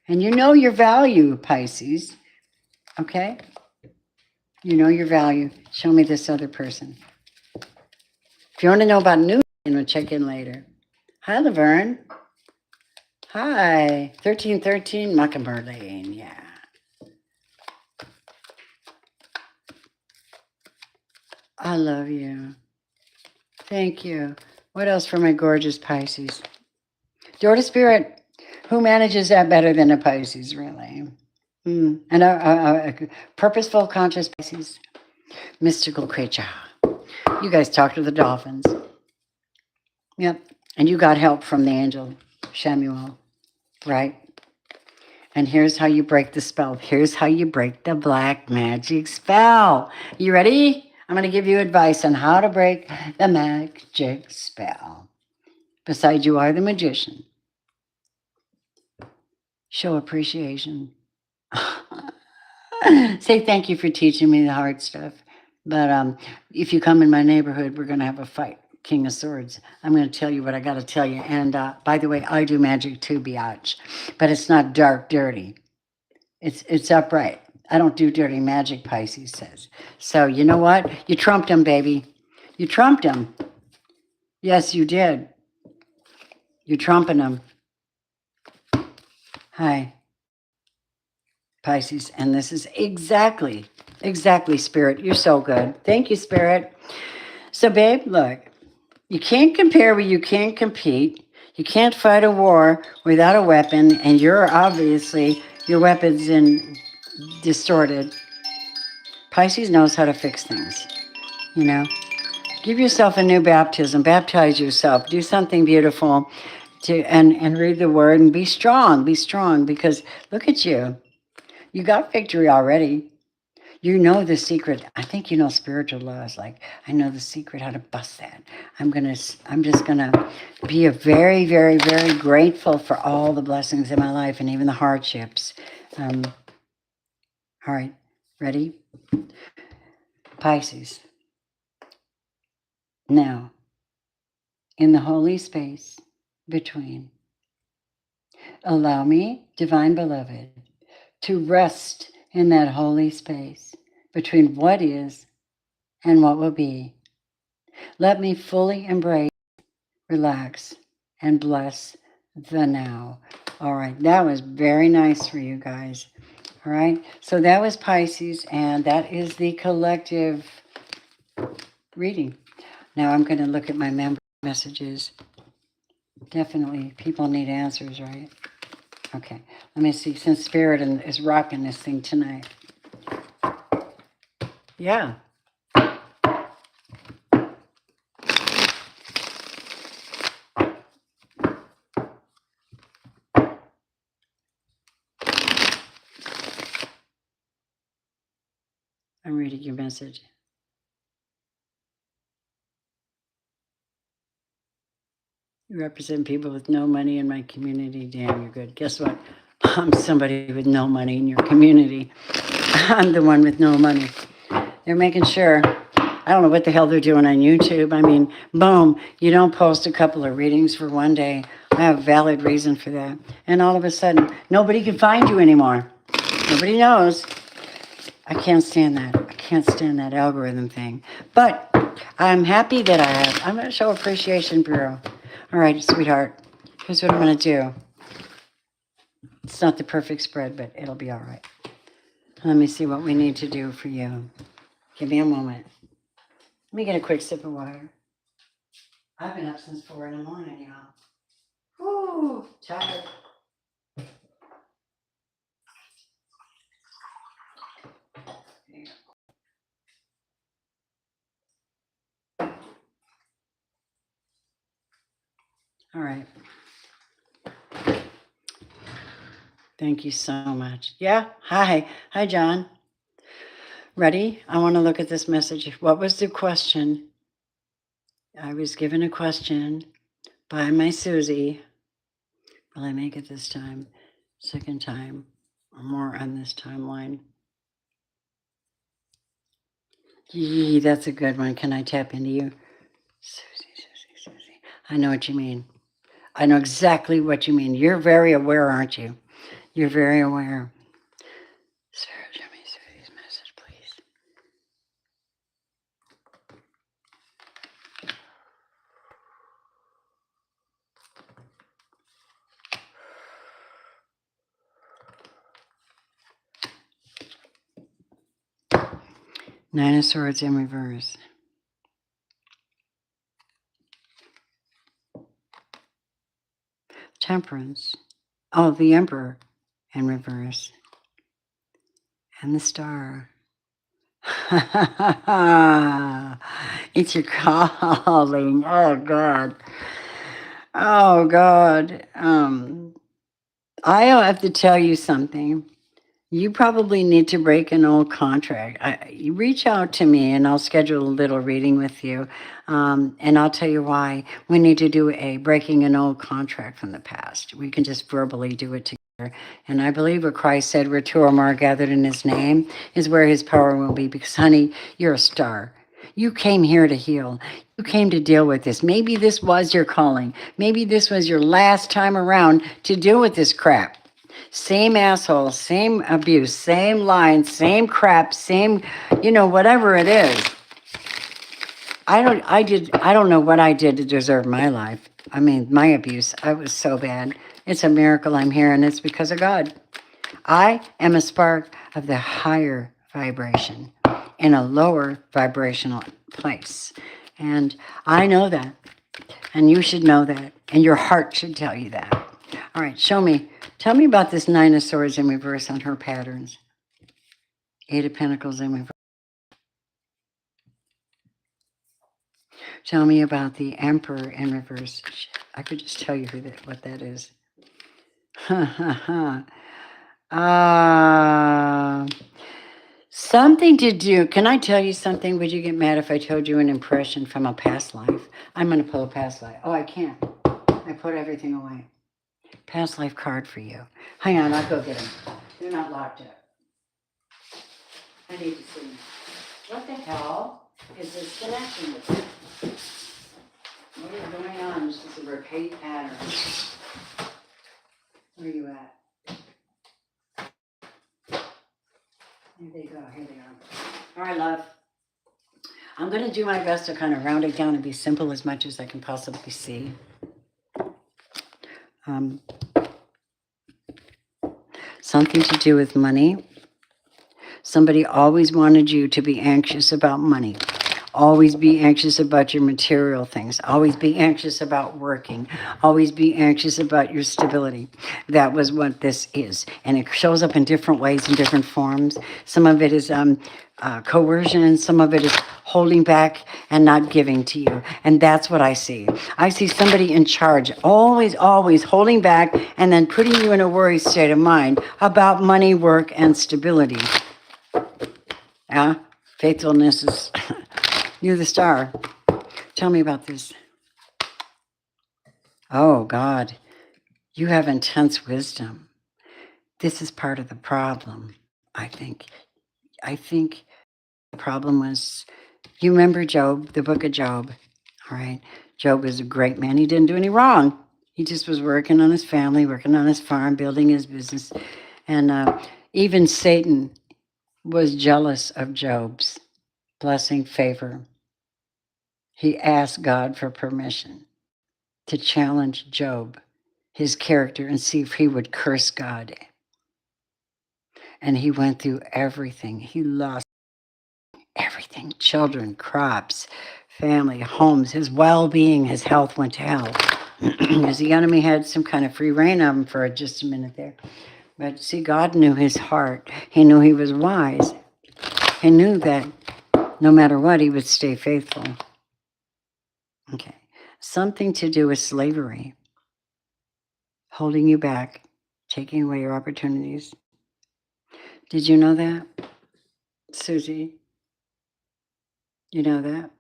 And you know your value, Pisces. Okay? You know your value. Show me this other person. If you want to know about news, check in later. Hi, Laverne. Hi. 1313 Mockingbird Lane. Yeah. I love you. Thank you. What else for my gorgeous Pisces? Door to Spirit. Who manages that better than a Pisces, really? And a purposeful, conscious Pisces. Mystical creature. You guys talk to the dolphins. Yep. And you got help from the angel, Shamuel, right? And here's how you break the spell. Here's how you break the black magic spell. You ready? I'm going to give you advice on how to break the magic spell. Besides, you are the magician. Show appreciation. Say thank you for teaching me the hard stuff. But if you come in my neighborhood, we're going to have a fight. King of Swords. I'm going to tell you what I got to tell you. And by the way, I do magic too, biatch. But it's not dark, dirty. It's upright. I don't do dirty magic, Pisces says. So you know what? You trumped him, baby. You trumped him. Yes, you did. You're trumping him. Hi, Pisces. And this is exactly, Spirit. You're so good. Thank you, Spirit. So, babe, look. You can't compare where you can't compete. You can't fight a war without a weapon, and you're obviously, your weapon's distorted. Pisces knows how to fix things, you know. Give yourself a new baptism. Baptize yourself. Do something beautiful and read the word and be strong. Be strong because look at you. You got victory already. You know the secret. I think you know spiritual laws. Like, I know the secret how to bust that. I'm just gonna be a very, very, very grateful for all the blessings in my life and even the hardships. All right, ready? Pisces. Now, in the holy space between, allow me, divine beloved, to rest in that holy space between what is and what will be. Let me fully embrace, relax, and bless the now. All right, that was very nice for you guys. All right, so that was Pisces, and that is the collective reading. Now I'm going to look at my member messages. Definitely, people need answers, right? Okay, let me see. Since Spirit is rocking this thing tonight. Yeah. I'm reading your message. You represent people with no money in my community. Damn, you're good. Guess what? I'm somebody with no money in your community. I'm the one with no money. They're making sure. I don't know what the hell they're doing on YouTube. I mean, boom, you don't post a couple of readings for one day. I have a valid reason for that. And all of a sudden, nobody can find you anymore. Nobody knows. I can't stand that. I can't stand that algorithm thing. But I'm happy that I'm going to show appreciation, Bureau. All right, sweetheart. Here's what I'm going to do. It's not the perfect spread, but it'll be all right. Let me see what we need to do for you. Give me a moment. Let me get a quick sip of water. I've been up since 4 in the morning, y'all. Whoo, tired. All right. Thank you so much. Yeah. Hi. Hi, John. Ready? I want to look at this message. What was the question? I was given a question by my Susie. Will I make it this time? Second time or more on this timeline? Yee, that's a good one. Can I tap into you? Susie. I know what you mean. I know exactly what you mean. You're very aware, aren't you? You're very aware. Sarah, show me Susie's message, please. Nine of Swords in reverse. Temperance. Oh, the Emperor in reverse. And the Star. It's your calling. Oh, God. Oh, God. I have to tell you something. You probably need to break an old contract. You reach out to me and I'll schedule a little reading with you. And I'll tell you why. We need to do a breaking an old contract from the past. We can just verbally do it together. And I believe what Christ said, where two or more are gathered in his name, is where his power will be. Because, honey, you're a star. You came here to heal. You came to deal with this. Maybe this was your calling. Maybe this was your last time around to deal with this crap. Same asshole, same abuse, same lines, same crap, same, whatever it is. I don't know what I did to deserve my life. I mean, my abuse, I was so bad. It's a miracle I'm here, and it's because of God. I am a spark of the higher vibration in a lower vibrational place. And I know that. And you should know that. And your heart should tell you that. All right, show me. Tell me about this Nine of Swords in reverse on her patterns. Eight of Pentacles in reverse. Tell me about the Emperor in reverse. I could just tell you what that is. Something to do. Can I tell you something? Would you get mad if I told you an impression from a past life? I'm going to pull a past life. Oh, I can't. I put everything away. Past life card for you. Hang on, I'll go get them. They're not locked up. I need to see. What the hell is this connection with it? What is going on? This is a repeat pattern. Where are you at? Here they go. Here they are. All right, love. I'm going to do my best to kind of round it down and be simple as much as I can possibly see. Something to do with money. Somebody always wanted you to be anxious about money. Always be anxious about your material things. Always be anxious about working. Always be anxious about your stability. That was what this is. And it shows up in different ways, in different forms. Some of it is coercion. Some of it is holding back and not giving to you. And that's what I see. I see somebody in charge, always, always holding back and then putting you in a worried state of mind about money, work, and stability. Yeah, faithfulness is, you're the star. Tell me about this. Oh, God, you have intense wisdom. This is part of the problem, I think. I think the problem was, you remember Job, the book of Job, all right? Job was a great man. He didn't do any wrong. He just was working on his family, working on his farm, building his business. And even Satan was jealous of Job's blessing, favor. He asked God for permission to challenge Job, his character, and see if he would curse God. And he went through everything. He lost everything: children, crops, family, homes, his well-being, his health went to hell. Because the enemy had some kind of free reign of him for just a minute there. But see, God knew his heart. He knew he was wise. He knew that no matter what, he would stay faithful. Okay. Something to do with slavery, holding you back, taking away your opportunities. Did you know that, Susie? You know that?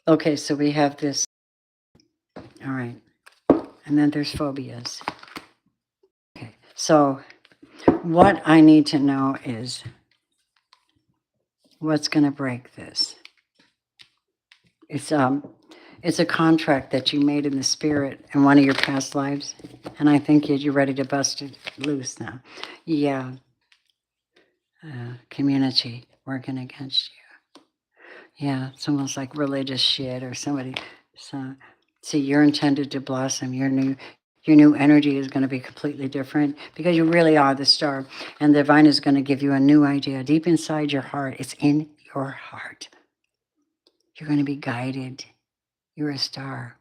Okay, so we have this. All right. And then there's phobias. Okay. So what I need to know is what's going to break this. It's a contract that you made in the spirit in one of your past lives, and I think you're ready to bust it loose now. Yeah, community working against you. Yeah, it's almost like religious shit or somebody. So, see, you're intended to blossom. Your new energy is going to be completely different because you really are the star, and the divine is going to give you a new idea deep inside your heart. It's in your heart. You're going to be guided. You're a star.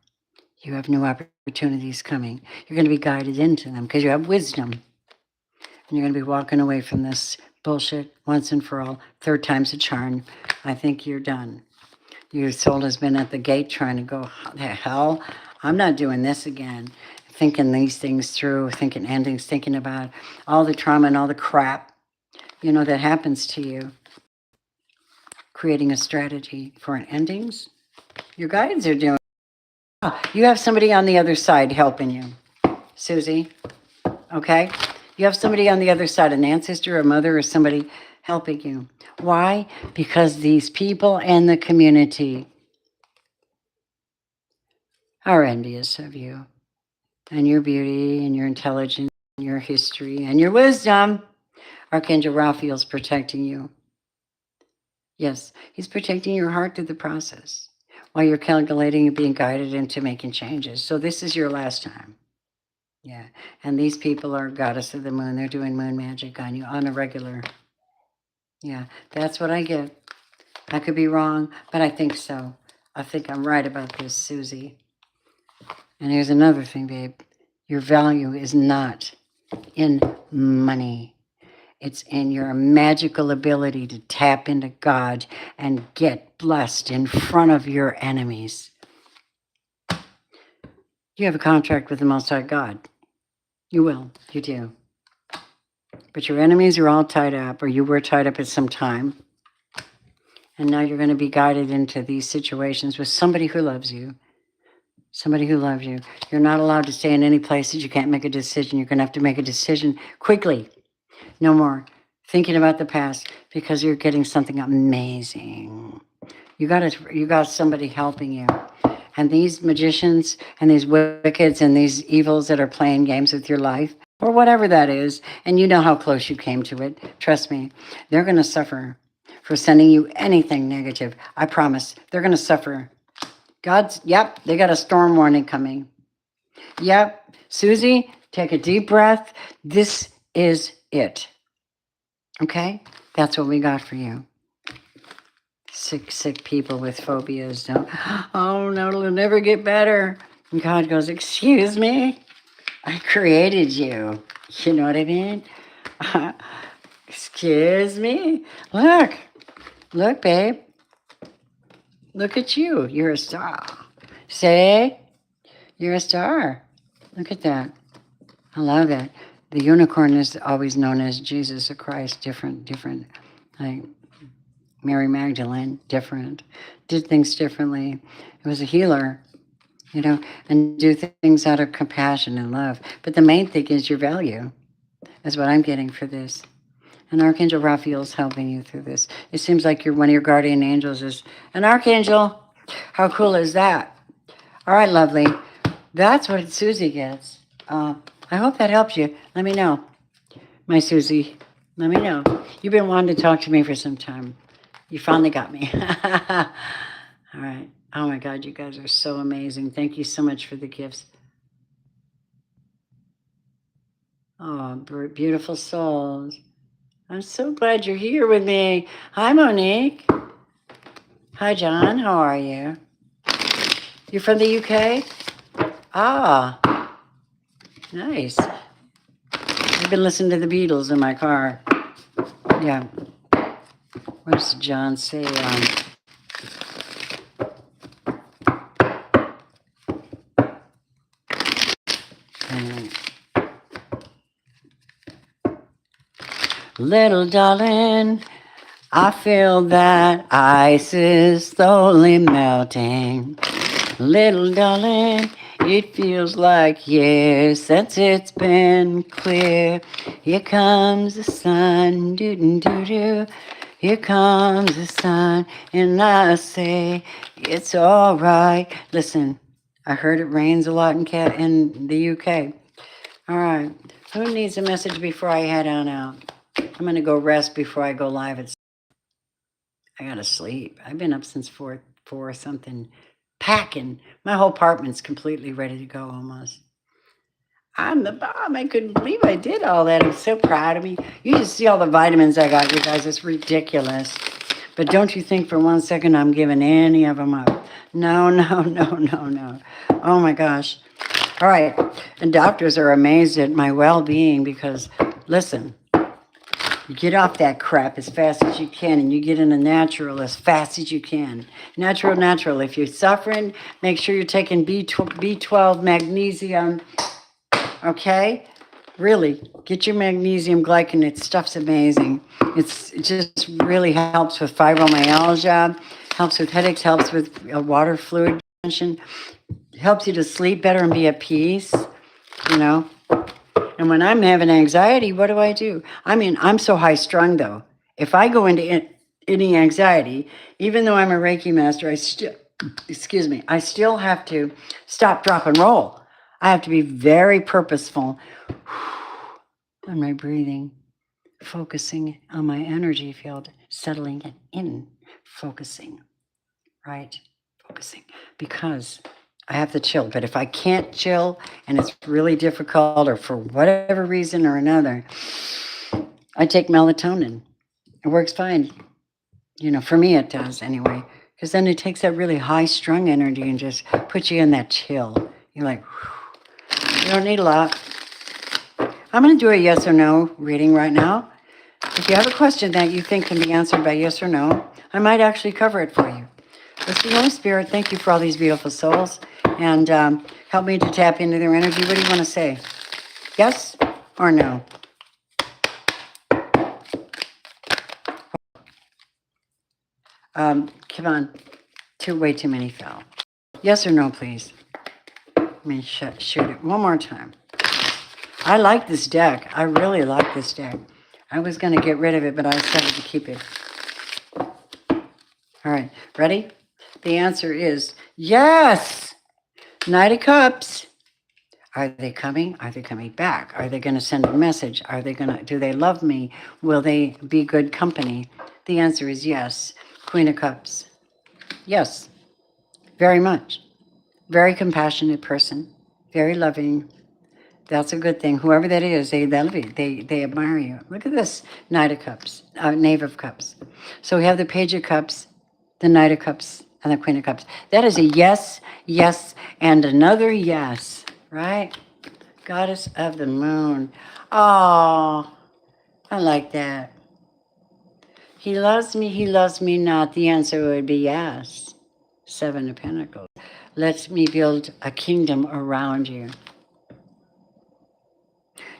You have new opportunities coming. You're going to be guided into them because you have wisdom. And you're going to be walking away from this bullshit once and for all. Third time's a charm. I think you're done. Your soul has been at the gate trying to go, the hell? I'm not doing this again. Thinking these things through, thinking endings, thinking about all the trauma and all the crap, that happens to you. Creating a strategy for an endings. Your guides are doing. You have somebody on the other side helping you, Susie. Okay? You have somebody on the other side, an ancestor, a mother, or somebody helping you. Why? Because these people and the community are envious of you and your beauty and your intelligence and your history and your wisdom. Archangel Raphael's protecting you. Yes, he's protecting your heart through the process while you're calculating and being guided into making changes. So this is your last time. Yeah, and these people are goddess of the moon. They're doing moon magic on you on a regular. Yeah, that's what I get. I could be wrong, but I think so. I think I'm right about this, Susie. And here's another thing, babe. Your value is not in money. It's in your magical ability to tap into God and get blessed in front of your enemies. You have a contract with the Most High God. You will. You do. But your enemies are all tied up, or you were tied up at some time. And now you're going to be guided into these situations with somebody who loves you. Somebody who loves you. You're not allowed to stay in any places. You can't make a decision. You're going to have to make a decision quickly. No more thinking about the past because you're getting something amazing. You got somebody helping you. And these magicians and these wickeds and these evils that are playing games with your life, or whatever that is, and you know how close you came to it, trust me, they're going to suffer for sending you anything negative. I promise. They're going to suffer. Yep, they got a storm warning coming. Yep. Susie, take a deep breath. This is it. Okay? That's what we got for you. Sick people with phobias don't. Oh, no, it'll never get better. And God goes, excuse me? I created you. You know what I mean? Excuse me? Look, babe. Look at you. You're a star. Say, you're a star. Look at that. I love it. The unicorn is always known as Jesus or Christ. Different. Like Mary Magdalene, different. Did things differently. It was a healer, and do things out of compassion and love. But the main thing is your value, is what I'm getting for this. And Archangel Raphael's helping you through this. It seems like one of your guardian angels is an archangel. How cool is that? All right, lovely. That's what Susie gets. I hope that helps you. Let me know, my Susie. Let me know. You've been wanting to talk to me for some time. You finally got me. All right. Oh my God, you guys are so amazing. Thank you so much for the gifts. Oh, beautiful souls. I'm so glad you're here with me. Hi, Monique. Hi, John. How are you? You're from the UK? Ah, nice. I've been listening to the Beatles in my car. Yeah. What does John say? Little darling, I feel that ice is slowly melting. Little darling, it feels like years since it's been clear. Here comes the sun, doo-doo-doo-doo. Here comes the sun, and I say, it's all right. Listen, I heard it rains a lot in the UK. All right, who needs a message before I head on out? I'm going to go rest before I go live. I got to sleep. I've been up since 4 something, packing. My whole apartment's completely ready to go almost. I'm the bomb. I couldn't believe I did all that. I'm so proud of me. You just see all the vitamins I got, you guys. It's ridiculous. But don't you think for 1 second I'm giving any of them up. No. Oh my gosh. All right. And doctors are amazed at my well-being because, listen, you get off that crap as fast as you can, and you get in the natural as fast as you can. Natural. If you're suffering, make sure you're taking B12, magnesium, okay? Really, get your magnesium glycinate. Stuff's amazing. It just really helps with fibromyalgia, helps with headaches, helps with water fluid retention, helps you to sleep better and be at peace, And when I'm having anxiety, what do? I mean, I'm so high strung though. If I go into any anxiety, even though I'm a Reiki master, I still have to stop, drop, and roll. I have to be very purposeful on my breathing, focusing on my energy field, settling it in, focusing, right? Focusing, because I have to chill. But if I can't chill and it's really difficult or for whatever reason or another, I take melatonin. It works fine. For me it does anyway. Because then it takes that really high strung energy and just puts you in that chill. You're like, whew. You don't need a lot. I'm going to do a yes or no reading right now. If you have a question that you think can be answered by yes or no, I might actually cover it for you. Let's be Holy Spirit. Thank you for all these beautiful souls. And help me to tap into their energy. What do you want to say? Yes or no? Come on. Way too many fell. Yes or no, please? Let me shoot it one more time. I like this deck. I really like this deck. I was going to get rid of it, but I decided to keep it. All right. Ready? The answer is yes. Knight of Cups. Are they coming? Are they coming back? Are they going to send a message? Do they love me? Will they be good company? The answer is yes. Queen of Cups. Yes, very much. Very compassionate person. Very loving. That's a good thing. Whoever that is, they love you. They admire you. Look at this Knight of Cups, Knave of Cups. So we have the Page of Cups, the Knight of Cups, and the Queen of Cups. That is a yes, yes, and another yes, right? Goddess of the Moon. Oh, I like that. He loves me not. The answer would be yes. Seven of Pentacles. Let me build a kingdom around you.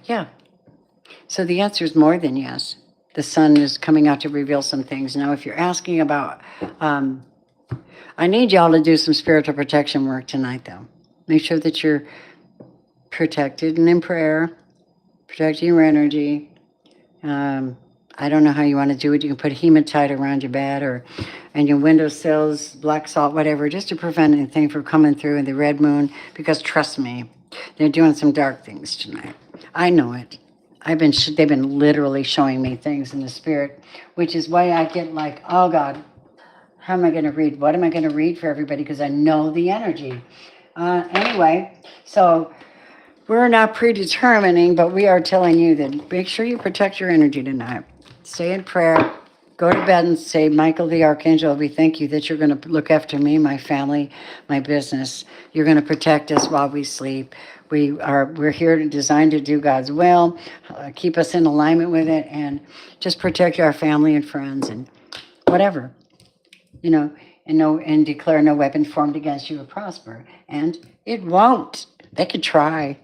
Yeah. So the answer is more than yes. The sun is coming out to reveal some things. Now, if you're asking about, I need y'all to do some spiritual protection work tonight, though. Make sure that you're protected and in prayer, protecting your energy. I don't know how you want to do it. You can put hematite around your bed or and your windowsills, black salt, whatever, just to prevent anything from coming through in the red moon. Because trust me, they're doing some dark things tonight. I know it. They've been literally showing me things in the spirit, which is why I get like, oh God, how am I going to read? What am I going to read for everybody? Because I know the energy. Anyway, so we're not predetermining, but we are telling you that make sure you protect your energy tonight. Stay in prayer. Go to bed and say, Michael the Archangel, we thank you that you're going to look after me, my family, my business. You're going to protect us while we sleep. We're here to designed to do God's will, keep us in alignment with it, and just protect our family and friends and whatever, and declare no weapon formed against you will prosper. And it won't. They could try.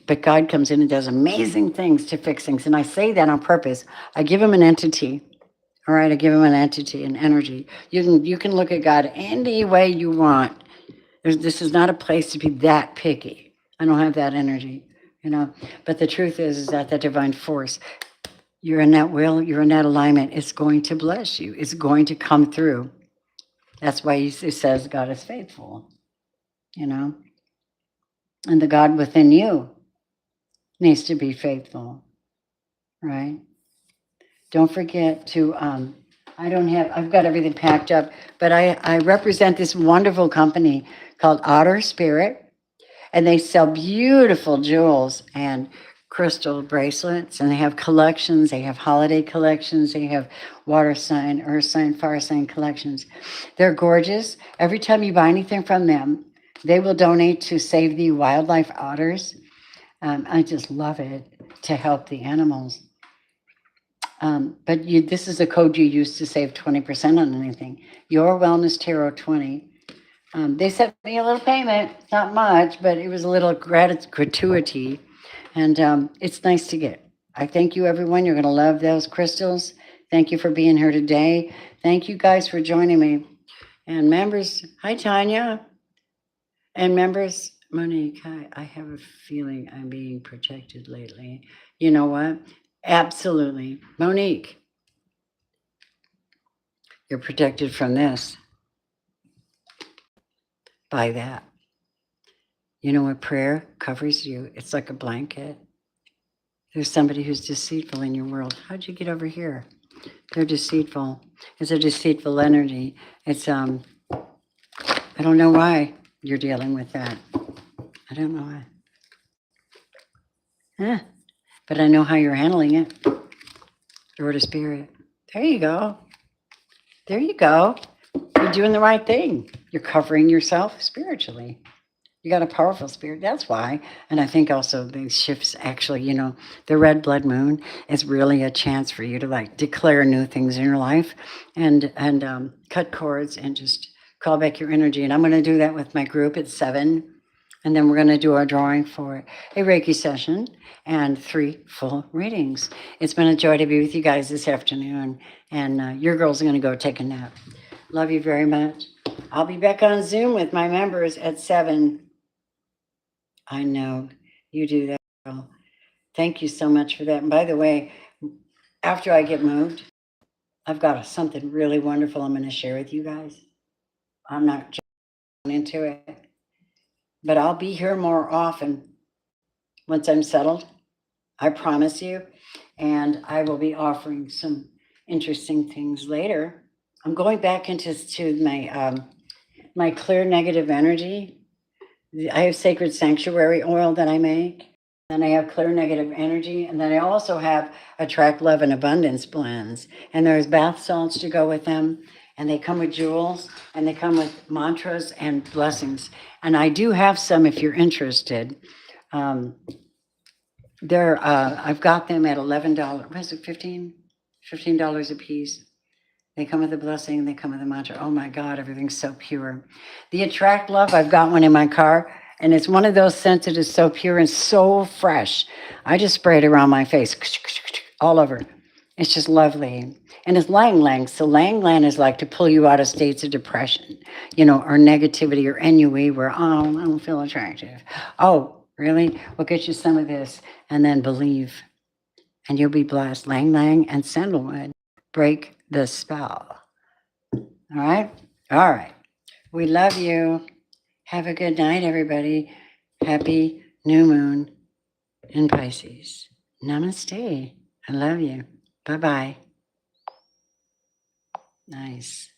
But God comes in and does amazing things to fix things. And I say that on purpose. I give him an entity. All right, I give him an entity, an energy. You can look at God any way you want. This is not a place to be that picky. I don't have that energy, But the truth is that the divine force, you're in that will, you're in that alignment. It's going to bless you. It's going to come through. That's why it says God is faithful, And the God within you needs to be faithful, right? Don't forget to, I've got everything packed up, but I represent this wonderful company called Otter Spirit, and they sell beautiful jewels and crystal bracelets, and they have collections. They have holiday collections. They have water sign, earth sign, fire sign collections. They're gorgeous. Every time you buy anything from them, they will donate to Save the Wildlife Otters. I just love it to help the animals. But this is a code you use to save 20% on anything. Your Wellness Tarot 20. They sent me a little payment, not much, but it was a little gratuity. And it's nice to get. I thank you, everyone. You're going to love those crystals. Thank you for being here today. Thank you guys for joining me. And members, hi, Tanya. And members, Monique, I have a feeling I'm being protected lately. You know what? Absolutely. Monique, you're protected from this by that. You know what? Prayer covers you. It's like a blanket. There's somebody who's deceitful in your world. How'd you get over here? They're deceitful. It's a deceitful energy. It's, I don't know why you're dealing with that. I don't know why. Huh. But I know how you're handling it. Lord of Spirit. There you go. There you go. You're doing the right thing. You're covering yourself spiritually. You got a powerful spirit. That's why. And I think also these shifts actually, the red blood moon is really a chance for you to declare new things in your life and cut cords and just call back your energy. And I'm going to do that with my group at 7. And then we're going to do our drawing for a Reiki session and 3 full readings. It's been a joy to be with you guys this afternoon. And your girls are going to go take a nap. Love you very much. I'll be back on Zoom with my members at 7. I know you do that, girl. Thank you so much for that. And by the way, after I get moved, I've got something really wonderful I'm going to share with you guys. I'm not jumping into it, but I'll be here more often once I'm settled. I promise you. And I will be offering some interesting things later. I'm going back into my clear negative energy I have sacred sanctuary oil that I make. And I have clear negative energy. And then I also have attract love and abundance blends. And there's bath salts to go with them. And they come with jewels and they come with mantras and blessings. And I do have some if you're interested. Um, I've got them at $11. What is it, 15? $15 a piece. They come with a blessing, they come with a mantra. Oh my God, everything's so pure. The Attract Love, I've got one in my car, and it's one of those scents that is so pure and so fresh. I just spray it around my face, all over. It's just lovely. And it's Lang Lang. So Lang Lang is like to pull you out of states of depression, or negativity or ennui where, oh, I don't feel attractive. Oh, really? We'll get you some of this and then believe. And you'll be blessed. Lang Lang and sandalwood break the spell. All right? All right. We love you. Have a good night, everybody. Happy new moon in Pisces. Namaste. I love you. Bye-bye. Nice.